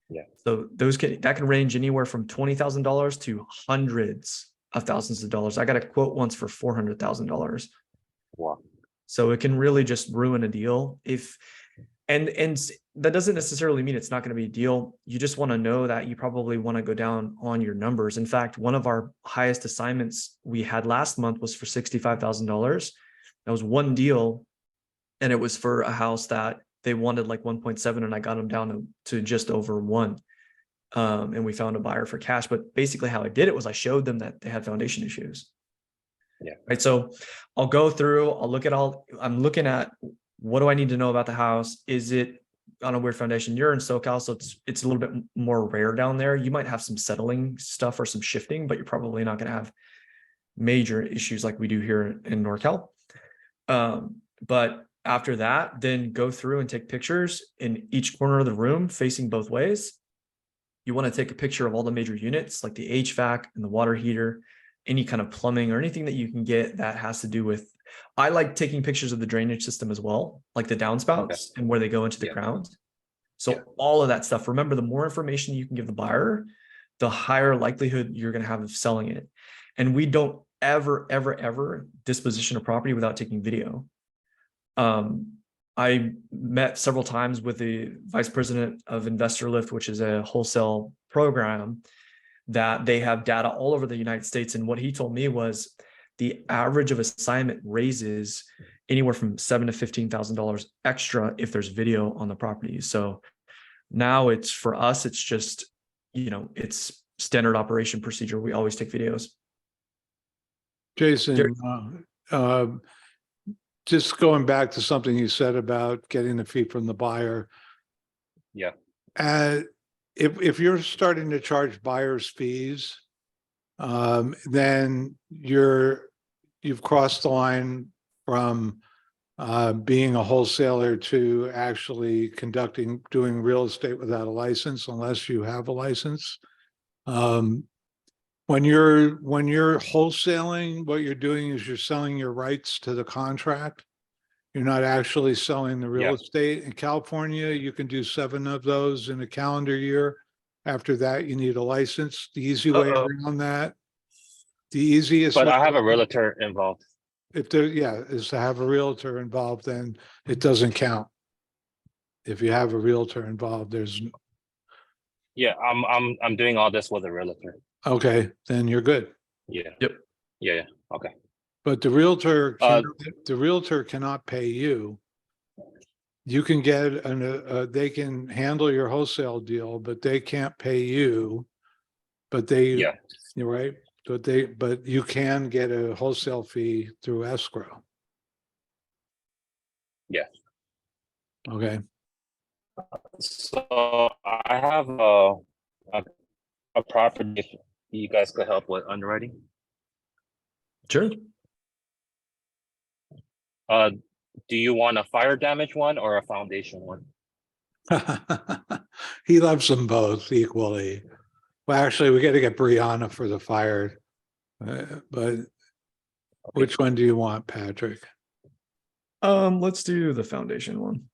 Yeah. So that can range anywhere from $20,000 to hundreds of thousands of dollars. I got a quote once for $400,000. Wow. So it can really just ruin a deal and that doesn't necessarily mean it's not going to be a deal. You just want to know that you probably want to go down on your numbers. In fact, one of our highest assignments we had last month was for $65,000. That was one deal. And it was for a house that they wanted like 1.7 and I got them down to just over 1. And we found a buyer for cash. But basically how I did it was I showed them that they had foundation issues. Yeah. Right. So I'll go through, I'm looking at what do I need to know about the house? Is it on a weird foundation? You're in SoCal, so it's a little bit more rare down there. You might have some settling stuff or some shifting, but you're probably not going to have major issues like we do here in NorCal. But after that, then go through and take pictures in each corner of the room facing both ways. You want to take a picture of all the major units like the HVAC and the water heater, any kind of plumbing or anything that you can get that has to do with. I like taking pictures of the drainage system as well, like the downspouts and where they go into the ground. So all of that stuff. Remember, the more information you can give the buyer, the higher likelihood you're going to have of selling it. And we don't ever disposition a property without taking video. I met several times with the vice president of Investor Lift, which is a wholesale program that they have data all over the United States. And what he told me was the average of assignment raises anywhere from $7,000 to $15,000 extra if there's video on the property. So now it's for us, it's just, it's standard operation procedure. We always take videos. Jason, just going back to something you said about getting the fee from the buyer. Yeah. If you're starting to charge buyers fees, then you've crossed the line from being a wholesaler to actually doing real estate without a license, unless you have a license. When you're wholesaling, what you're doing is you're selling your rights to the contract. You're not actually selling the real estate. In California, you can do 7 of those in a calendar year. After that, you need a license. The easy way around that, the easiest. But way- I have a realtor involved. If there, is to have a realtor involved, then it doesn't count. If you have a realtor involved, there's, Yeah, I'm doing all this with a realtor. okay, then you're good. Yeah. Yep. Yeah. Okay. But the realtor cannot pay you. You can get they can handle your wholesale deal, but they can't pay you. But you're right. but you can get a wholesale fee through escrow. Yes. Okay, So I have a property if you guys could help with underwriting. Sure. Do you want a fire damage one or a foundation one? he loves them both equally. Well, actually, we got to get Brianna for the fire. But which one do you want, Patrick? Let's do the foundation one.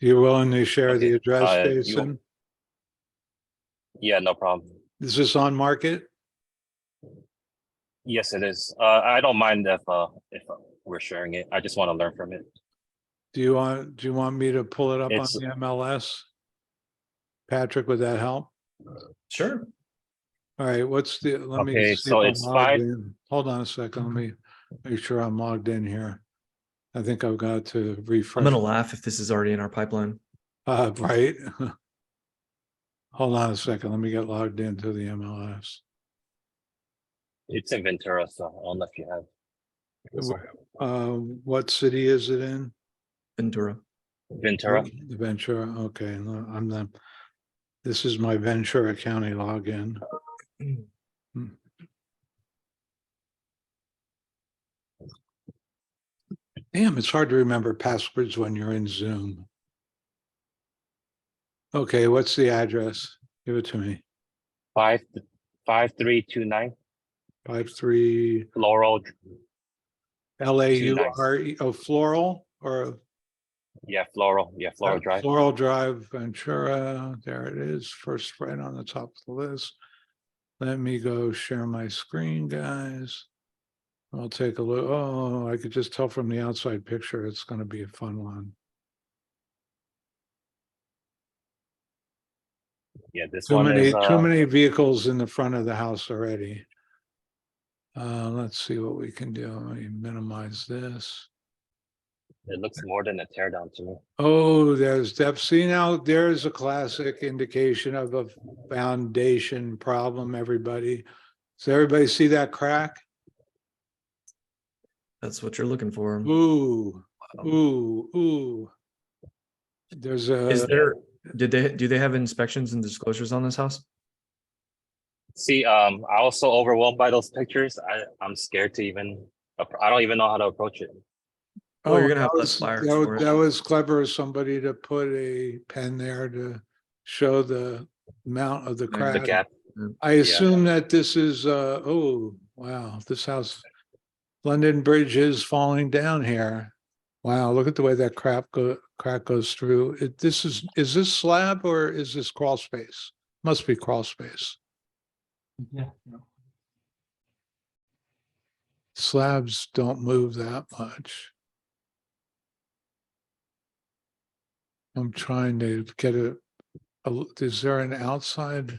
You willing to share the Okay, address, you- Jason? Yeah, no problem. Is this on market? Yes, it is. I don't mind if we're sharing it. I just want to learn from it. Do you want me to pull it up on It's- the MLS? Patrick, would that help? Sure. All right, let me Okay, see so if I'm it's logged five- in. Hold on a second, let me make sure I'm logged in here. I think I've got to I'm refresh. gonna laugh if this is already in our pipeline. Right. Hold on a second, let me get logged into the MLS. It's in Ventura, so I don't know if you have. this one. What city is it in? Ventura. Ventura. The Ventura, okay, no, this is my Ventura County login. Damn, it's hard to remember passwords when you're in Zoom. Okay, what's the address? Give it to me. 5329 53 Floral. LAURE, oh, Floral or? Yeah, Floral. Yeah, Floral Drive. Floral Drive, Ventura, there it is, first right on the top of the list. Let me go share my screen, guys. I'll take a look. Oh, I could just tell from the outside picture, it's gonna be a fun one. Yeah, this Too one many, is too many vehicles in the front of the house already. Let's see what we can do. Let me minimize this. it looks more than a tear down to me. Oh, there's depth. See now, there's a classic indication of a foundation problem, everybody. Does everybody see that crack? That's what you're looking for. Ooh, ooh. There's Is a, there, do they have inspections and disclosures on this house? See, I was so overwhelmed by those pictures. I'm scared to even. I don't even know how to approach it. Well, you're oh, gonna have that less was- buyers that was- for it. That was clever of somebody to put a pen there to show the amount of the The The crack. gap. I assume that this is, oh, wow, this house, London Bridge is falling down here. Wow, look at the way that crack goes through. Is this slab or is this crawl space? Must be crawl space. Yeah. Slabs don't move that much. I'm trying to get is there an outside?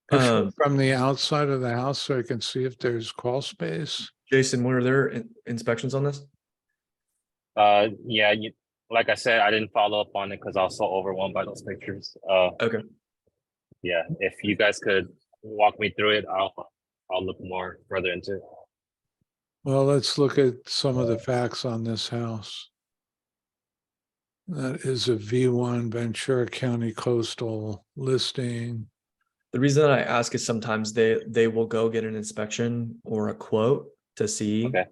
Picture from the outside of the house so I can see if there's crawl space? Jason, were there inspections on this? Yeah, like I said, I didn't follow up on it because I was so overwhelmed by those pictures. Okay. Yeah, if you guys could walk me through it, I'll look more further into it. Well, let's look at some of the facts on this house. That is a V1 Ventura County coastal listing. The reason that I ask is sometimes they will go get an inspection or a quote to see. Okay.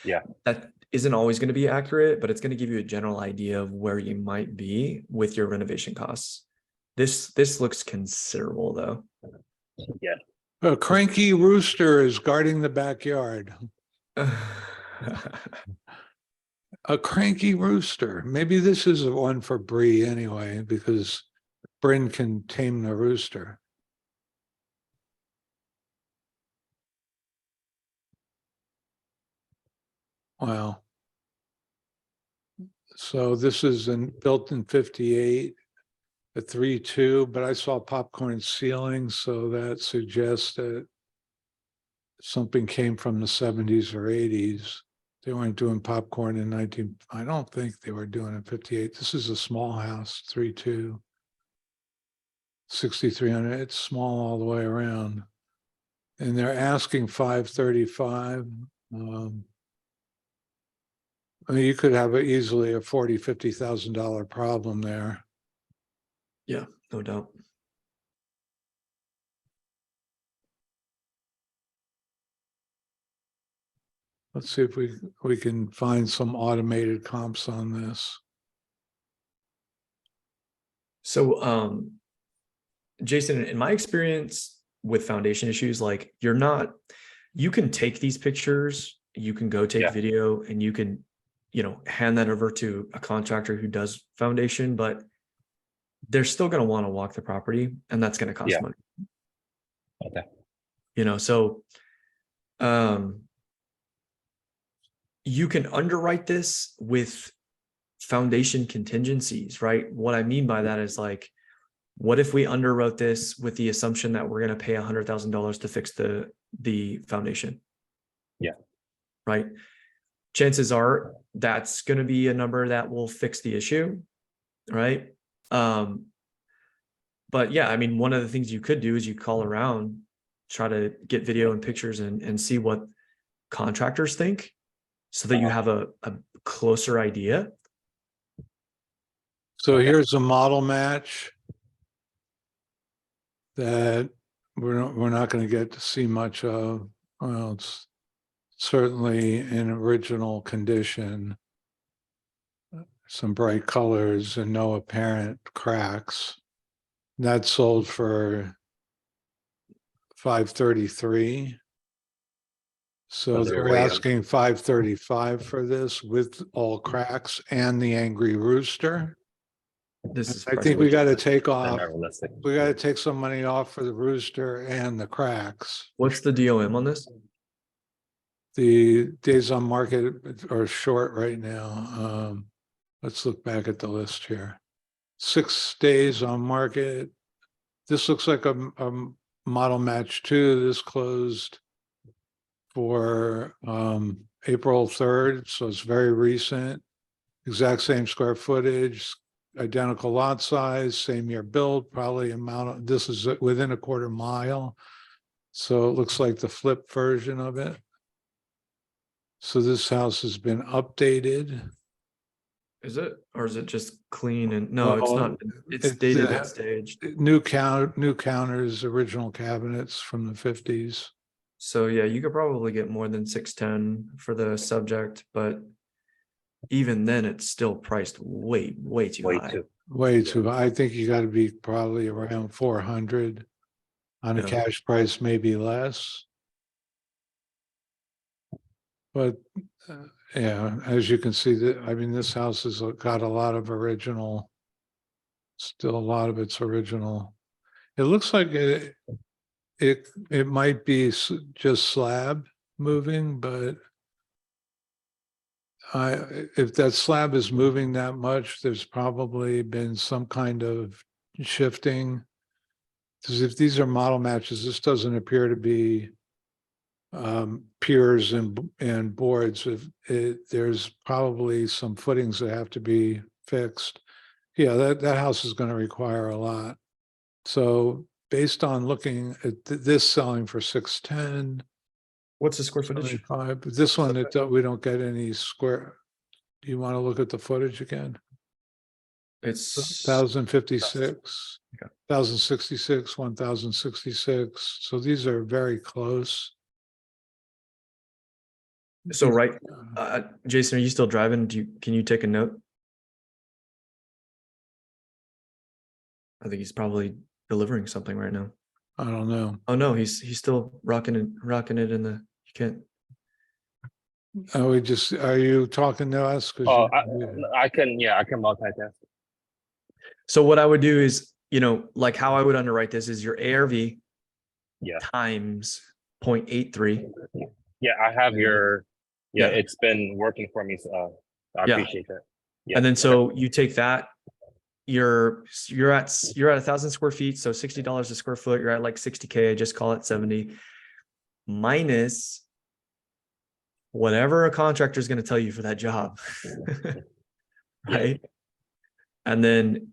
Yeah. That isn't always going to be accurate, but it's going to give you a general idea of where you might be with your renovation costs. This looks considerable though. Yeah. A cranky rooster is guarding the backyard. A cranky rooster. Maybe this is the one for Bree anyway, because Bryn can tame the rooster. Wow. So this is built in 58, a 3.2, but I saw popcorn ceiling, so that suggests that something came from the 70s or 80s. They weren't doing popcorn in I don't think they were doing it 58. This is a small house, 3.2, 6,300. It's small all the way around. And they're asking 535. I mean, you could have easily a $40,000-$50,000 problem there. Yeah, no doubt. Let's see if we can find some automated comps on this. So, Jason, in my experience with foundation issues, like you can take these pictures, you can go take Yeah. video, and you can, hand that over to a contractor who does foundation, but they're still going to want to walk the property, and that's going to cost Yeah. money. Okay. So, you can underwrite this with foundation contingencies, right? What I mean by that is like, what if we underwrote this with the assumption that we're going to pay $100,000 to fix the foundation? Yeah. Right. Chances are that's going to be a number that will fix the issue. Right. But yeah, I mean, one of the things you could do is you call around, try to get video and pictures and see what contractors think so that you have a closer idea. So here's a model match that we're not going to get to see much of. Well, it's certainly in original condition. Some bright colors and no apparent cracks. That sold for 533. So Was it they're way up? asking 535 for this with all cracks and the angry rooster. This is I think we got to take They're off. not realistic. We got to take some money off for the rooster and the cracks. What's the DOM on this? The days on market are short right now. Let's look back at the list here. 6 days on market. This looks like a model match 2. This closed for April 3rd, so it's very recent. Exact same square footage, identical lot size, same year build, probably this is within a quarter mile. So it looks like the flip version of it. So this house has been updated. Is it, or is it just clean and no, it's Well, not, it's it's, dated uh, and staged. New counters, original cabinets from the 50s. So yeah, you could probably get more than 610 for the subject, but even then it's still priced way too Way high. too. Way too, I think you gotta be probably around 400 on a Yeah. cash price, maybe less. But yeah, as you can see, that, I mean, this house has got a lot of original, still a lot of its original. It looks like it might be just slab moving, but if that slab is moving that much, there's probably been some kind of shifting. Because if these are model matches, this doesn't appear to be piers and boards. There's probably some footings that have to be fixed. Yeah, that house is going to require a lot. So based on looking at this selling for 610, What's the square footage? 25, but this one, we don't get any square. Do you want to look at the footage again? It's 1056, Okay. 1066, 1066. So these are very close. so right. Jason, are you still driving? Can you take a note? I think he's probably delivering something right now. I don't know. Oh no, he's still rocking it in the, you can't. Are you talking to us? 'Cause Oh, you- I can multitask. So what I would do is, like how I would underwrite this is your ARV Yeah. times 0.83. Yeah, I have your, Yeah. it's been working for me. So I Yeah. appreciate that. Yeah. And then so you take that, you're at 1,000 square feet, so $60 a square foot, you're at like 60K, just call it 70, minus whatever a contractor is going to tell you for that job. Right? And then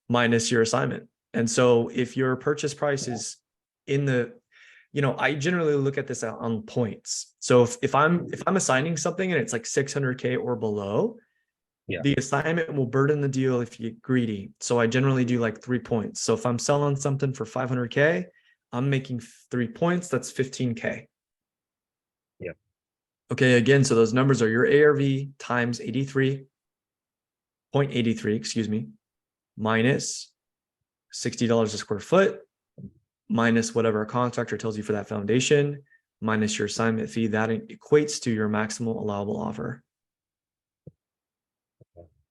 minus your assignment. And so if your purchase price is I generally look at this on points. So if I'm assigning something and it's like 600K or below, Yeah. the assignment will burden the deal if you get greedy. So I generally do like 3 points. So if I'm selling something for 500K, I'm making 3 points. That's 15K. Yeah. Okay. Again, so those numbers are your ARV times 0.83, excuse me, minus $60 a square foot, minus whatever a contractor tells you for that foundation, minus your assignment fee. That equates to your maximum allowable offer.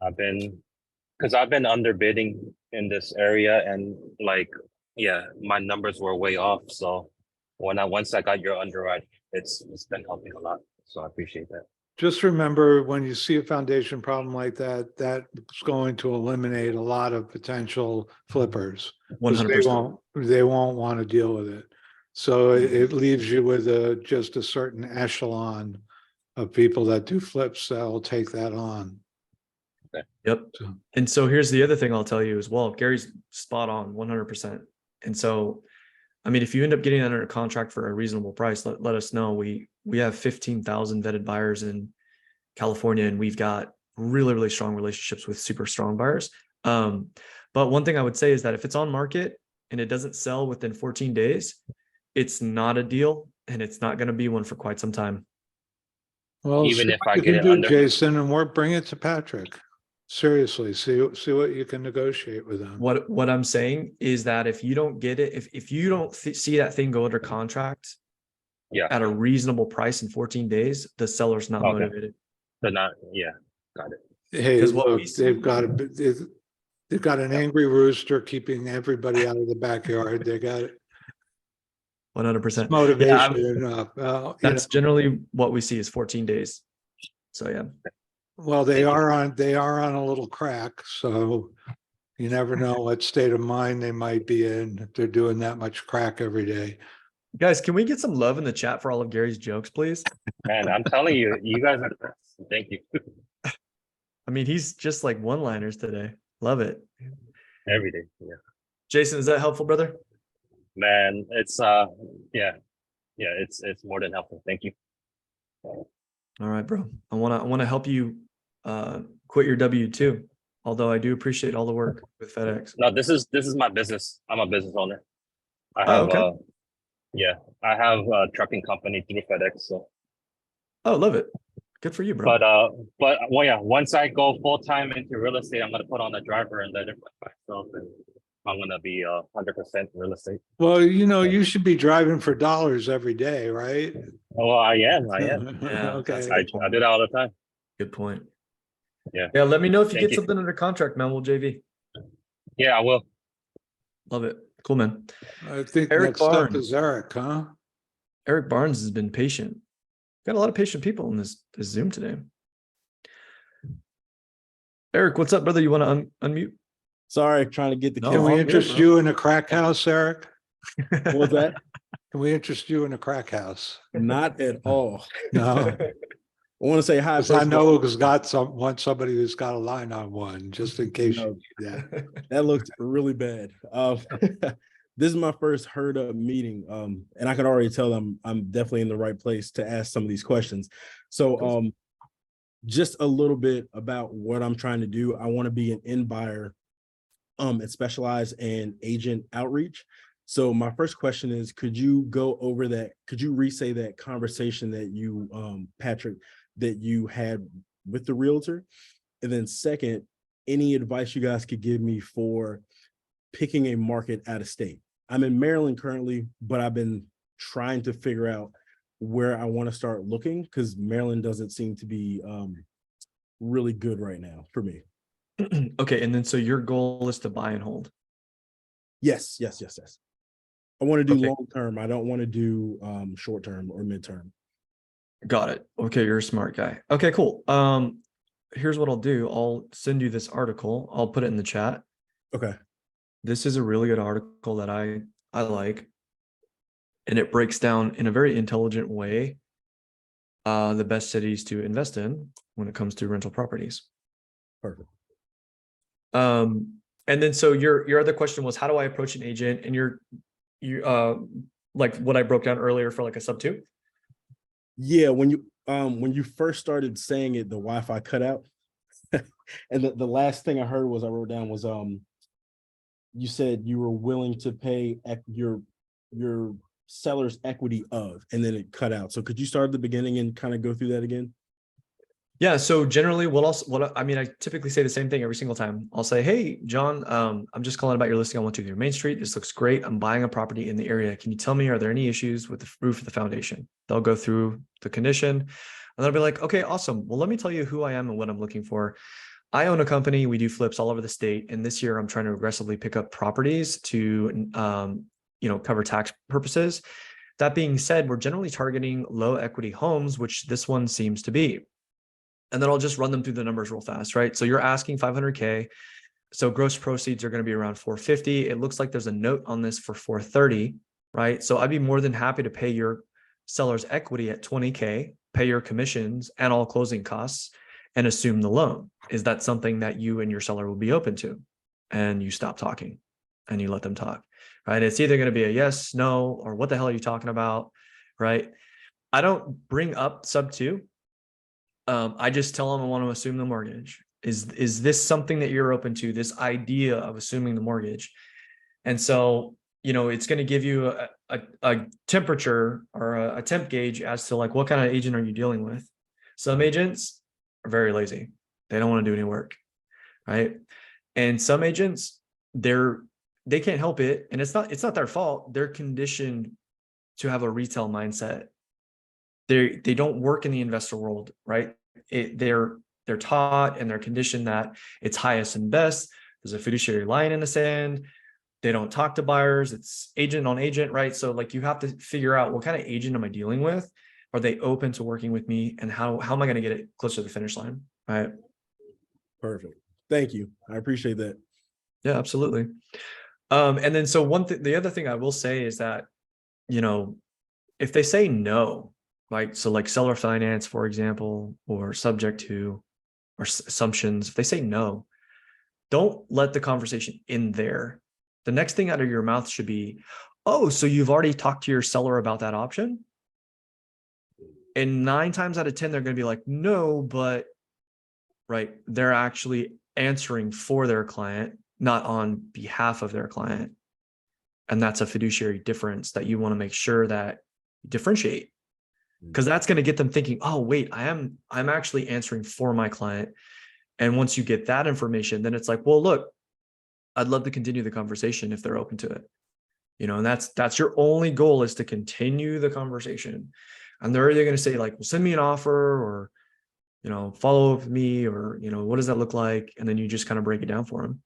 Because I've been underbidding in this area, and like, yeah, my numbers were way off. So once I got your underwriting, it's been helping a lot. So I appreciate that. Just remember, when you see a foundation problem like that, that's going to eliminate a lot of potential flippers. 'Cause 100%. they won't want to deal with it. So it leaves you with just a certain echelon of people that do flips that'll take that on. Yep. So- And so here's the other thing I'll tell you as well. Gary's spot on 100%. And so, I mean, if you end up getting under a contract for a reasonable price, let us know. We have 15,000 vetted buyers in California, and we've got really, really strong relationships with super strong buyers. But one thing I would say is that if it's on market and it doesn't sell within 14 days, it's not a deal, and it's not going to be one for quite some time. Well, Even see if what I you get can it do, under- Jason, and bring it to Patrick. Seriously, see what you can negotiate with them. What I'm saying is that if you don't get it, if you don't see that thing go under contract Yeah, at a reasonable price in 14 days, the seller's not Okay. motivated. they're not. Yeah, got it. Hey, 'Cause what we look, see- they've got an angry rooster keeping everybody out of the backyard. They got 100%. motivation Yeah, enough. that's generally what we see is 14 days. So yeah. Well, they are on a little crack, so you never know what state of mind they might be in if they're doing that much crack every day. Guys, can we get some love in the chat for all of Gary's jokes, please? Man, I'm telling you, you guys are the best. Thank you. I mean, he's just like one-liners today. Love it. Every day. Yeah. Jason, is that helpful, brother? Man, it's yeah. It's more than helpful. Thank you. All right, bro. I wanna help you quit your W-2. Although I do appreciate all the work with FedEx. No, this is my business. I'm a business owner. I have okay. I have a trucking company through FedEx. So Oh, love it. Good for you, bro. but well, yeah, once I go full time into real estate, I'm gonna put on a driver and let it run myself, and I'm gonna be 100% real estate. Well, you should be driving for dollars every day, right? Oh, well, I am. Yeah, Okay. that's I do that all the time. Good point. Yeah. Yeah, let me know if you Thank get you. something under contract, man. We'll JV. Yeah, I will. Love it. Cool, man. I think Eric next up Barnes. is Eric, huh? Eric Barnes has been patient. Got a lot of patient people in this Zoom today. Eric, what's up, brother? You want to unmute? Sorry, trying to get the No, Can all we good, interest bro. you in a crack house, Eric? What was that? Can we interest you in a crack house? Not at all. No. I want to say hi. 'Cause I first of all. know who's got somebody who's got a line on one, just in case. No. Yeah. That looked really bad. This is my first heard of meeting. And I can already tell I'm definitely in the right place to ask some of these questions. So just a little bit about what I'm trying to do. I want to be an end buyer and specialize in agent outreach. So my first question is, could you go over that? Could you re-say that conversation that you, Patrick, that you had with the realtor? And then second, any advice you guys could give me for picking a market out of state? I'm in Maryland currently, but I've been trying to figure out where I want to start looking because Maryland doesn't seem to be really good right now for me. Okay, and then so your goal is to buy and hold. Yes. I want to do Okay. long term. I don't want to do short term or midterm. Got it. Okay, you're a smart guy. Okay, cool. Here's what I'll do. I'll send you this article. I'll put it in the chat. Okay. This is a really good article that I like. And it breaks down in a very intelligent way the best cities to invest in when it comes to rental properties. Perfect. And then so your other question was, how do I approach an agent? And like what I broke down earlier for like a sub two. Yeah, when you first started saying it, the Wi-Fi cut out. And the last thing I heard was I wrote down was you said you were willing to pay your seller's equity of, and then it cut out. So could you start at the beginning and kind of go through that again? Yeah. So generally I mean, I typically say the same thing every single time. I'll say, hey, John, I'm just calling about your listing on 123 Main Street. This looks great. I'm buying a property in the area. Can you tell me, are there any issues with the roof of the foundation? They'll go through the condition and they'll be like, okay, awesome. Well, let me tell you who I am and what I'm looking for. I own a company. We do flips all over the state. And this year I'm trying to aggressively pick up properties to, cover tax purposes. That being said, we're generally targeting low equity homes, which this one seems to be. And then I'll just run them through the numbers real fast, right? So you're asking 500K. So gross proceeds are going to be around 450. It looks like there's a note on this for 430, right? So I'd be more than happy to pay your seller's equity at 20K, pay your commissions and all closing costs, and assume the loan. Is that something that you and your seller will be open to? And you stop talking and you let them talk, right? It's either going to be a yes, no, or what the hell are you talking about, right? I don't bring up sub two. I just tell them I want to assume the mortgage. Is this something that you're open to, this idea of assuming the mortgage? And so, it's going to give you a temperature or a temp gauge as to like, what kind of agent are you dealing with? Some agents are very lazy. They don't want to do any work, right? And some agents, they can't help it. And it's not their fault. They're conditioned to have a retail mindset. They don't work in the investor world, right? They're taught and they're conditioned that it's highest and best. There's a fiduciary line in the sand. They don't talk to buyers. It's agent on agent, right? So like you have to figure out, what kind of agent am I dealing with? Are they open to working with me? And how am I going to get it closer to the finish line? Right. Perfect. Thank you. I appreciate that. Yeah, absolutely. And then so the other thing I will say is that, if they say no, right? So like seller finance, for example, or subject to, or assumptions, if they say no, don't let the conversation in there. The next thing out of your mouth should be, oh, so you've already talked to your seller about that option? And 9 times out of 10, they're going to be like, no, but right, they're actually answering for their client, not on behalf of their client. And that's a fiduciary difference that you want to make sure that you differentiate, because that's going to get them thinking, oh, wait, I'm actually answering for my client. And once you get that information, then it's like, well, look, I'd love to continue the conversation if they're open to it. And that's your only goal, is to continue the conversation. And they're either going to say like, well, send me an offer, or, follow up with me, or, what does that look like? And then you just kind of break it down for them.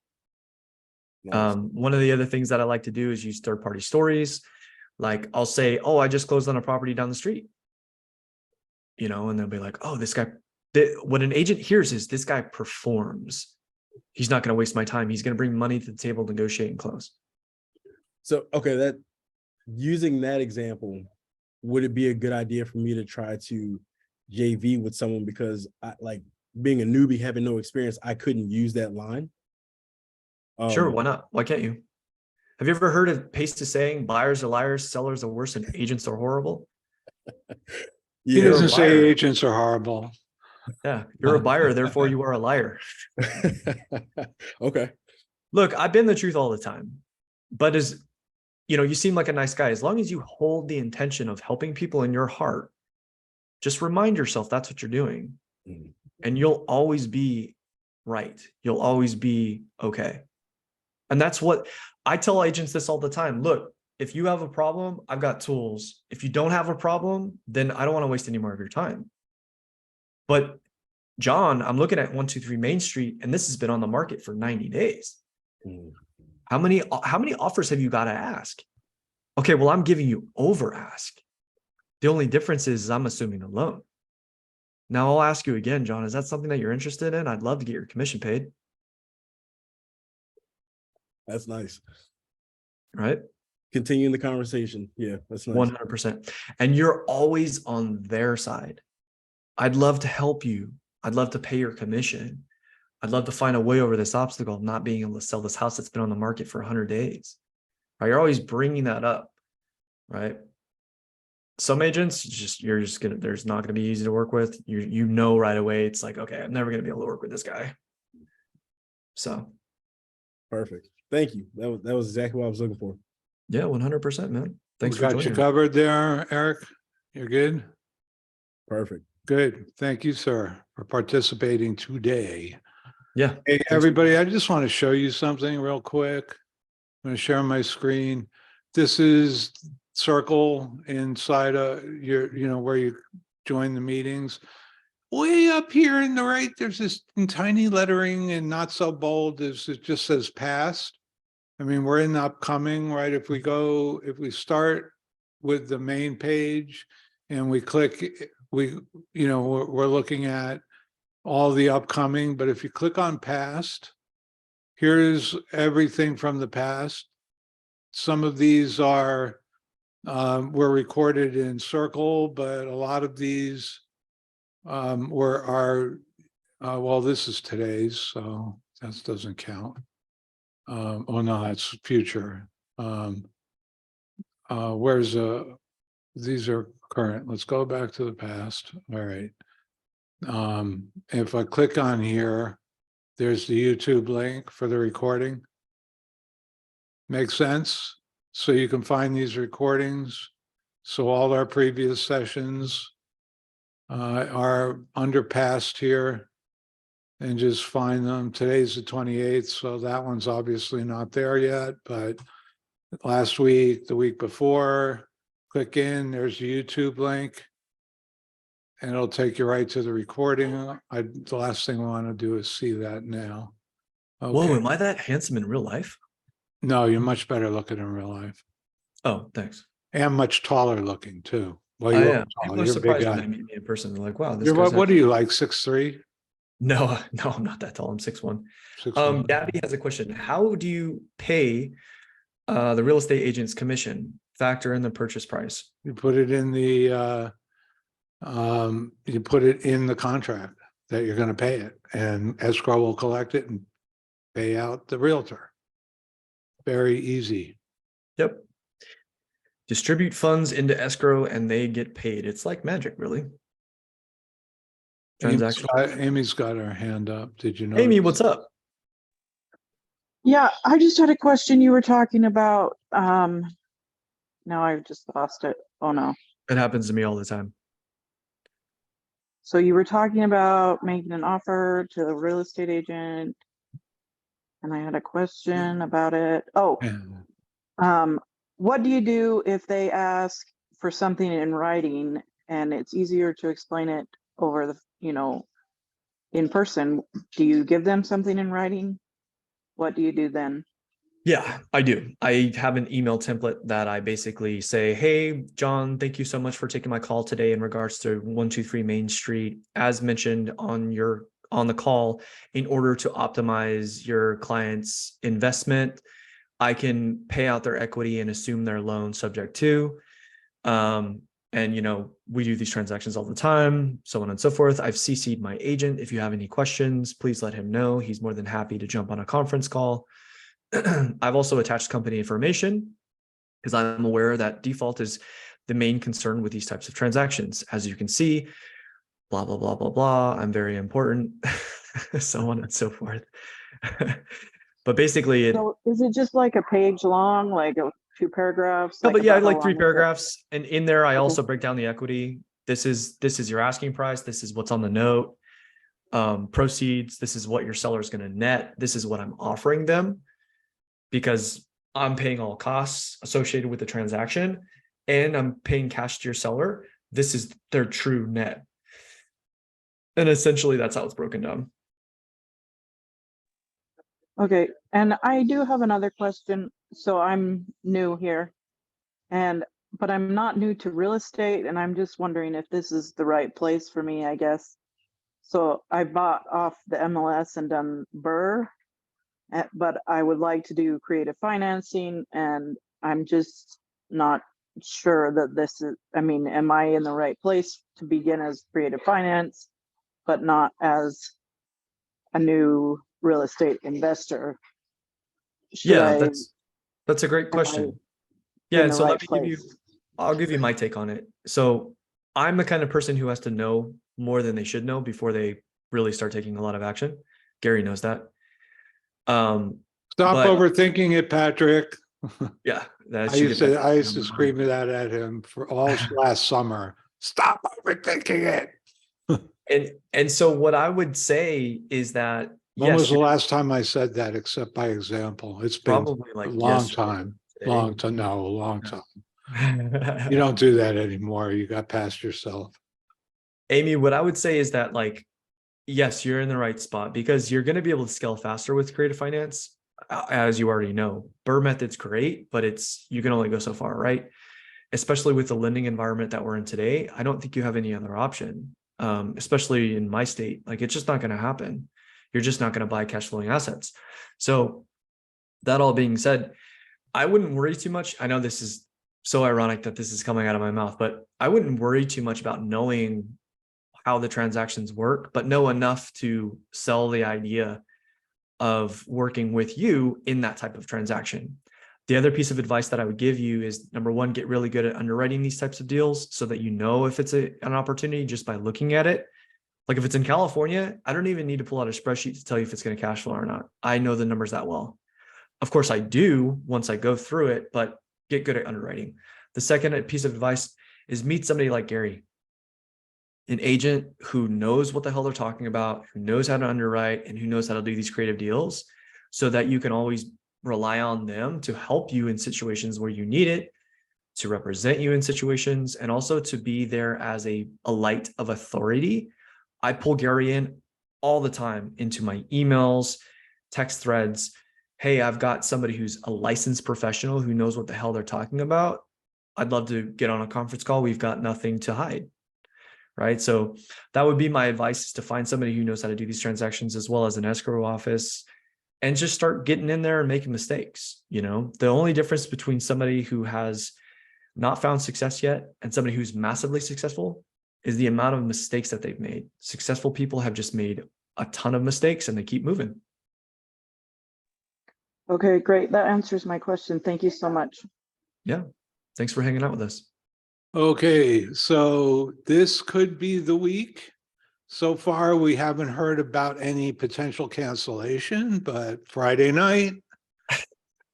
Nice. One of the other things that I like to do is use third-party stories. Like I'll say, oh, I just closed on a property down the street, and they'll be like, oh, this guy, what an agent hears is this guy performs. He's not going to waste my time. He's going to bring money to the table, negotiate, and close. So, okay, using that example, would it be a good idea for me to try to JV with someone, because I, like being a newbie, having no experience, I couldn't use that line? Sure, why not? Why can't you? Have you ever heard of Pace's saying, buyers are liars, sellers are worse, and agents are horrible? He Yeah. doesn't say buyer. agents are horrible. Yeah, you're a buyer, therefore you are a liar. Okay. Look, I've been the truth all the time, but you seem like a nice guy. As long as you hold the intention of helping people in your heart, just remind yourself that's what you're doing. Mhm. And you'll always be right. You'll always be okay. And that's what I tell agents this all the time. Look, if you have a problem, I've got tools. If you don't have a problem, then I don't want to waste any more of your time. But John, I'm looking at 123 Main Street, and this has been on the market for 90 days. Mhm. How many offers have you got to ask? Okay, well, I'm giving you over ask. The only difference is I'm assuming a loan. Now I'll ask you again, John, is that something that you're interested in? I'd love to get your commission paid, That's nice. right? Continuing the conversation. Yeah, that's nice. 100%. And you're always on their side. I'd love to help you. I'd love to pay your commission. I'd love to find a way over this obstacle of not being able to sell this house that's been on the market for 100 days. Right? You're always bringing that up. right? Some agents you're just gonna, there's not gonna be easy to work with. You know right away, it's like, okay, I'm never gonna be able to work with this guy. So Perfect. Thank you. That was exactly what I was looking for. yeah, 100%, man. Thanks We for got you joining. covered there, Eric. You're good? Perfect. Good. Thank you, sir, for participating today. Yeah. Hey, for- everybody, I just want to show you something real quick. I'm going to share my screen. This is Circle inside where you join the meetings. Way up here in the right, there's this in tiny lettering and not so bold, it just says past. I mean, we're in the upcoming, right? If we start with the main page and we click, we're looking at all the upcoming, but if you click on past, here's everything from the past. Some of these were recorded in Circle, but a lot of these well, this is today's, so that doesn't count. Oh no, that's future. These are current. Let's go back to the past. All right. If I click on here, there's the YouTube link for the recording. Makes sense? So you can find these recordings. So all our previous sessions are under past here and just find them. Today's the 28th, so that one's obviously not there yet, but last week, the week before, click in, there's the YouTube link. And it'll take you right to the recording. The last thing I want to do is see that now. Whoa, Okay. am I that handsome in real life? No, you're much better looking in real life Oh, thanks. and much taller looking too. Well, I you am. are People tall. are You're a big surprised when guy. they meet me in person. They're like, wow, this You're guy's what are actually- you like 6'3"? No, no, I'm not that tall. I'm 6'1". 6'1"? Gabby has a question. How do you pay the real estate agent's commission? Factor in the purchase price. You put it in the contract that you're going to pay it, and escrow will collect it and pay out the realtor. Very easy. Yep. Distribute funds into escrow and they get paid. It's like magic, really. Transaction. Amy's got her hand up. Did you know? Amy, what's up? Yeah, I just had a question. You were talking about, now I've just lost it. Oh no. It happens to me all the time. So you were talking about making an offer to a real estate agent. And I had a question about it. Oh, what do you do if they ask for something in writing and it's easier to explain it over the, in person? Do you give them something in writing? What do you do then? Yeah, I do. I have an email template that I basically say, hey, John, thank you so much for taking my call today in regards to 123 Main Street. As mentioned on the call, in order to optimize your client's investment, I can pay out their equity and assume their loan subject to. And we do these transactions all the time, so on and so forth. I've CC'd my agent. If you have any questions, please let him know. He's more than happy to jump on a conference call. I've also attached company information because I'm aware that default is the main concern with these types of transactions. As you can see, blah, blah, blah, blah, blah. I'm very important, so on and so forth. But basically, So is it just like a page long, like 2 paragraphs? no, but yeah, about how like 3 long is it? paragraphs. And in there, I Okay. also break down the equity. This is your asking price. This is what's on the note. Proceeds. This is what your seller is going to net. This is what I'm offering them, because I'm paying all costs associated with the transaction and I'm paying cash to your seller. This is their true net. And essentially that's how it's broken down. Okay, and I do have another question. So I'm new here, but I'm not new to real estate, and I'm just wondering if this is the right place for me, I guess. So I bought off the MLS and done Burr, but I would like to do creative financing, and I'm just not sure that this is, am I in the right place to begin as creative finance, but not as a new real estate investor? Yeah, that's a great question. Yeah, in and the so right let me give you place? I'll give you my take on it. So I'm the kind of person who has to know more than they should know before they really start taking a lot of action. Gary knows that. Stop But- overthinking it, Patrick. Yeah. That I should used get to, that I used to number. scream that at him for all last summer. Stop overthinking it. And so what I would say is that When yes, was the last time I said that except by example? It's been probably a like long yesterday, time, today. long time, no, a long time. time. You don't do that anymore. You got past yourself. Amy, what I would say is that like, yes, you're in the right spot because you're going to be able to scale faster with creative finance, as you already know. Burr method's great, but you can only go so far, right? Especially with the lending environment that we're in today, I don't think you have any other option. Especially in my state, like it's just not going to happen. You're just not going to buy cash flowing assets. So that all being said, I wouldn't worry too much. I know this is so ironic that this is coming out of my mouth, but I wouldn't worry too much about knowing how the transactions work, but know enough to sell the idea of working with you in that type of transaction. The other piece of advice that I would give you is number one, get really good at underwriting these types of deals so that you know if it's an opportunity just by looking at it. Like if it's in California, I don't even need to pull out a spreadsheet to tell you if it's going to cash flow or not. I know the numbers that well. Of course I do once I go through it, but get good at underwriting. The second piece of advice is meet somebody like Gary, an agent who knows what the hell they're talking about, who knows how to underwrite, and who knows how to do these creative deals so that you can always rely on them to help you in situations where you need it, to represent you in situations, and also to be there as a light of authority. I pull Gary in all the time into my emails, text threads. Hey, I've got somebody who's a licensed professional who knows what the hell they're talking about. I'd love to get on a conference call. We've got nothing to hide. Right. So that would be my advice, is to find somebody who knows how to do these transactions, as well as an escrow office, and just start getting in there and making mistakes. You know, the only difference between somebody who has not found success yet and somebody who's massively successful is the amount of mistakes that they've made. Successful people have just made a ton of mistakes and they keep moving. Okay, great. That answers my question. Thank you so much. Yeah. Thanks for hanging out with us. Okay, so this could be the week. So far, we haven't heard about any potential cancellation, but Friday night,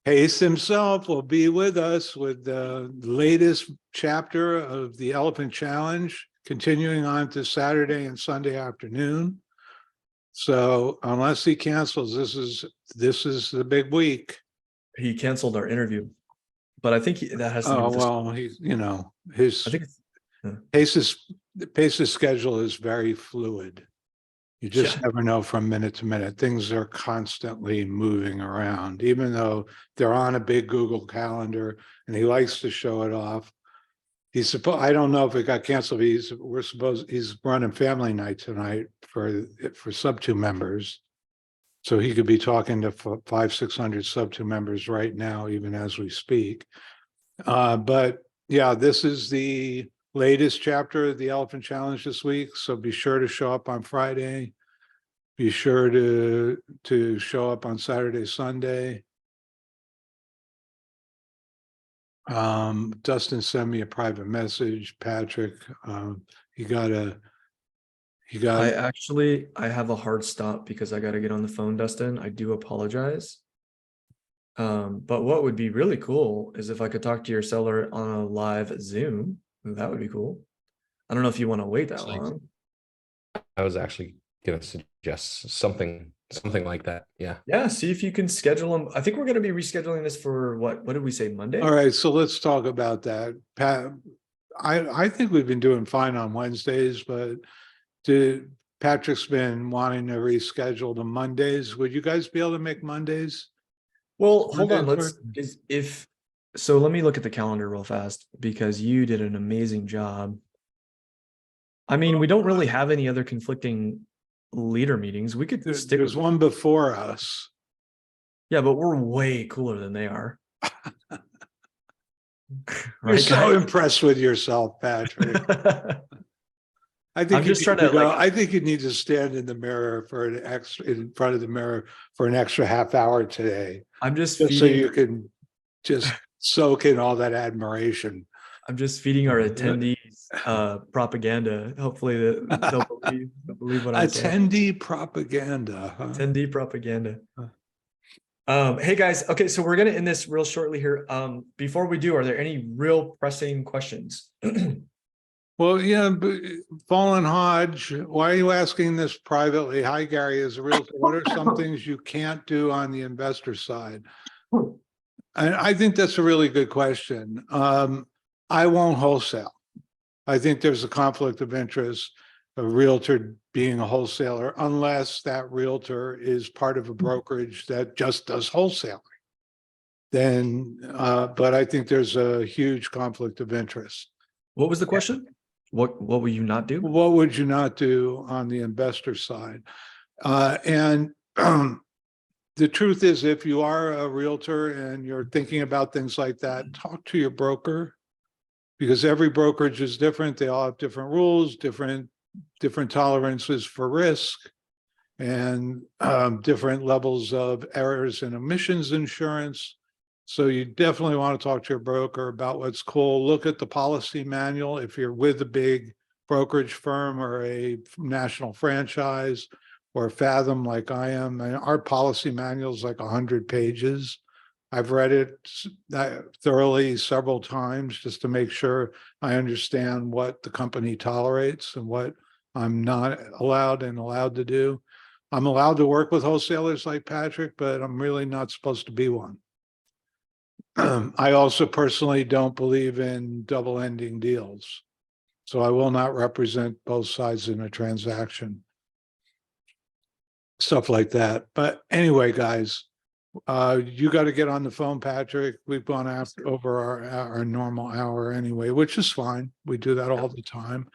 Hayes himself will be with us with the latest chapter of the Elephant Challenge, continuing on to Saturday and Sunday afternoon. So unless he cancels, this is the big week. He canceled our interview, but I think that has to do Oh, with this. well, he, you know, his I think it's, Pace's schedule is very fluid. You just Yeah. never know from minute to minute. Things are constantly moving around, even though they're on a big Google Calendar and he likes to show it off. I don't know if it got canceled. He's running family night tonight for sub-2 members. So he could be talking to 500-600 sub-2 members right now, even as we speak. But yeah, this is the latest chapter of the Elephant Challenge this week. So be sure to show up on Friday. Be sure to show up on Saturday, Sunday. Dustin sent me a private message, Patrick. I have a hard stop because I got to get on the phone, Dustin. I do apologize. But what would be really cool is if I could talk to your seller on a live Zoom. That would be cool. I don't know if you want to wait that Actually, long. I was actually going to suggest something like that. Yeah. Yeah, see if you can schedule them. I think we're going to be rescheduling this for what did we say, Monday? All right, so let's talk about that. Pat, I think we've been doing fine on Wednesdays, but Patrick's been wanting to reschedule to Mondays. Would you guys be able to make Mondays? Well, hold on. Mondays Let me look at the calendar real fast because you did an amazing job. I mean, we don't really have any other conflicting leader meetings. We could stick There's with one before us. Yeah, but we're way cooler than they are. You're so guys? impressed with yourself, Patrick. I think I'm just trying to, like- I think you need to stand in the mirror in front of the mirror for an extra half hour today, I'm just just so feeding. you can just soak in all that admiration. I'm just feeding our attendees propaganda. Hopefully they'll believe what I'm saying. Attendee propaganda, huh? Attendee propaganda. Hey guys, okay, so we're gonna end this real shortly here. Before we do, are there any real pressing questions? Well, yeah, but Fallen Hodge, why are you asking this privately? Hi, Gary, as a realtor, what are some things you can't do on the investor side? And I think that's a really good question. I won't wholesale. I think there's a conflict of interest, a realtor being a wholesaler, unless that realtor is part of a brokerage that just does wholesaling. Then, but I think there's a huge conflict of interest. What was the question? What will you not do? What would you not do on the investor side? And the truth is, if you are a realtor and you're thinking about things like that, talk to your broker, because every brokerage is different. They all have different rules, different tolerances for risk, and different levels of errors and omissions insurance. So you definitely want to talk to your broker about what's cool. Look at the policy manual. If you're with a big brokerage firm or a national franchise or Fathom like I am, and our policy manual is like 100 pages. I've read it thoroughly several times just to make sure I understand what the company tolerates and what I'm not allowed to do. I'm allowed to work with wholesalers like Patrick, but I'm really not supposed to be one. I also personally don't believe in double-ending deals. So I will not represent both sides in a transaction. Stuff like that. But anyway, guys, you got to get on the phone, Patrick. We've gone after over our normal hour anyway, which is fine. We do that all the time.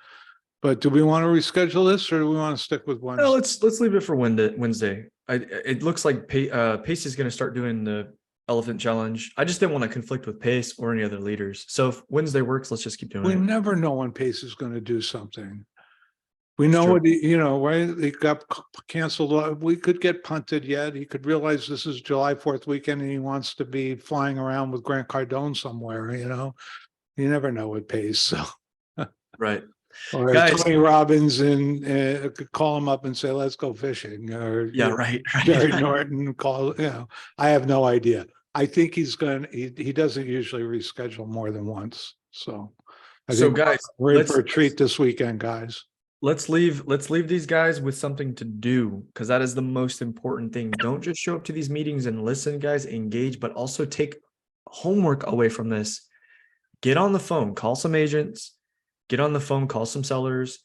But do we want to reschedule this, or do we want to stick with Wednesday? No, let's leave it for Wednesday. It looks like Pace is going to start doing the Elephant Challenge. I just didn't want to conflict with Pace or any other leaders. So if Wednesday works, let's just keep doing We it. never know when Pace is going to do something. We It's know true. what right? It got canceled. We could get punted yet. He could realize this is July 4th weekend and he wants to be flying around with Grant Cardone somewhere, You never know with Pace. So, Right. or Guys. Tony Robbins and could call him up and say, let's go fishing. Or Yeah, right. Jerry Norton I have no idea. I think he doesn't usually reschedule more than once. So I So think guys, we're in for a treat this weekend, guys. let's leave these guys with something to do, because that is the most important thing. Don't just show up to these meetings and listen, guys, engage, but also take homework away from this. Get on the phone, call some agents, get on the phone, call some sellers,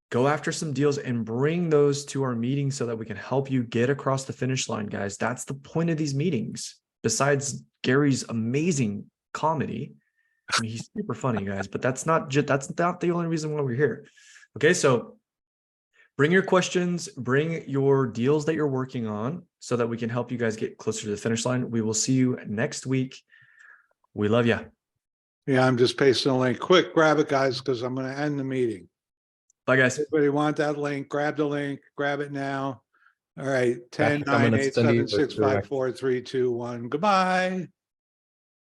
go after some deals and bring those to our meetings so that we can help you get across the finish line, guys. That's the point of these meetings. Besides Gary's amazing comedy, I mean, he's super funny, guys, but that's not the only reason why we're here. Okay, so bring your questions, bring your deals that you're working on so that we can help you guys get closer to the finish line. We will see you next week. We love you. Yeah, I'm just pasting a link. Quick, grab it, guys, because I'm going to end the meeting. Bye, guys. Everybody want that link? Grab the link. Grab it now. All right, 10, Patrick, I'm 9, gonna 8, send you 7, the 6, 5, 4, 3, 2, 1. Goodbye.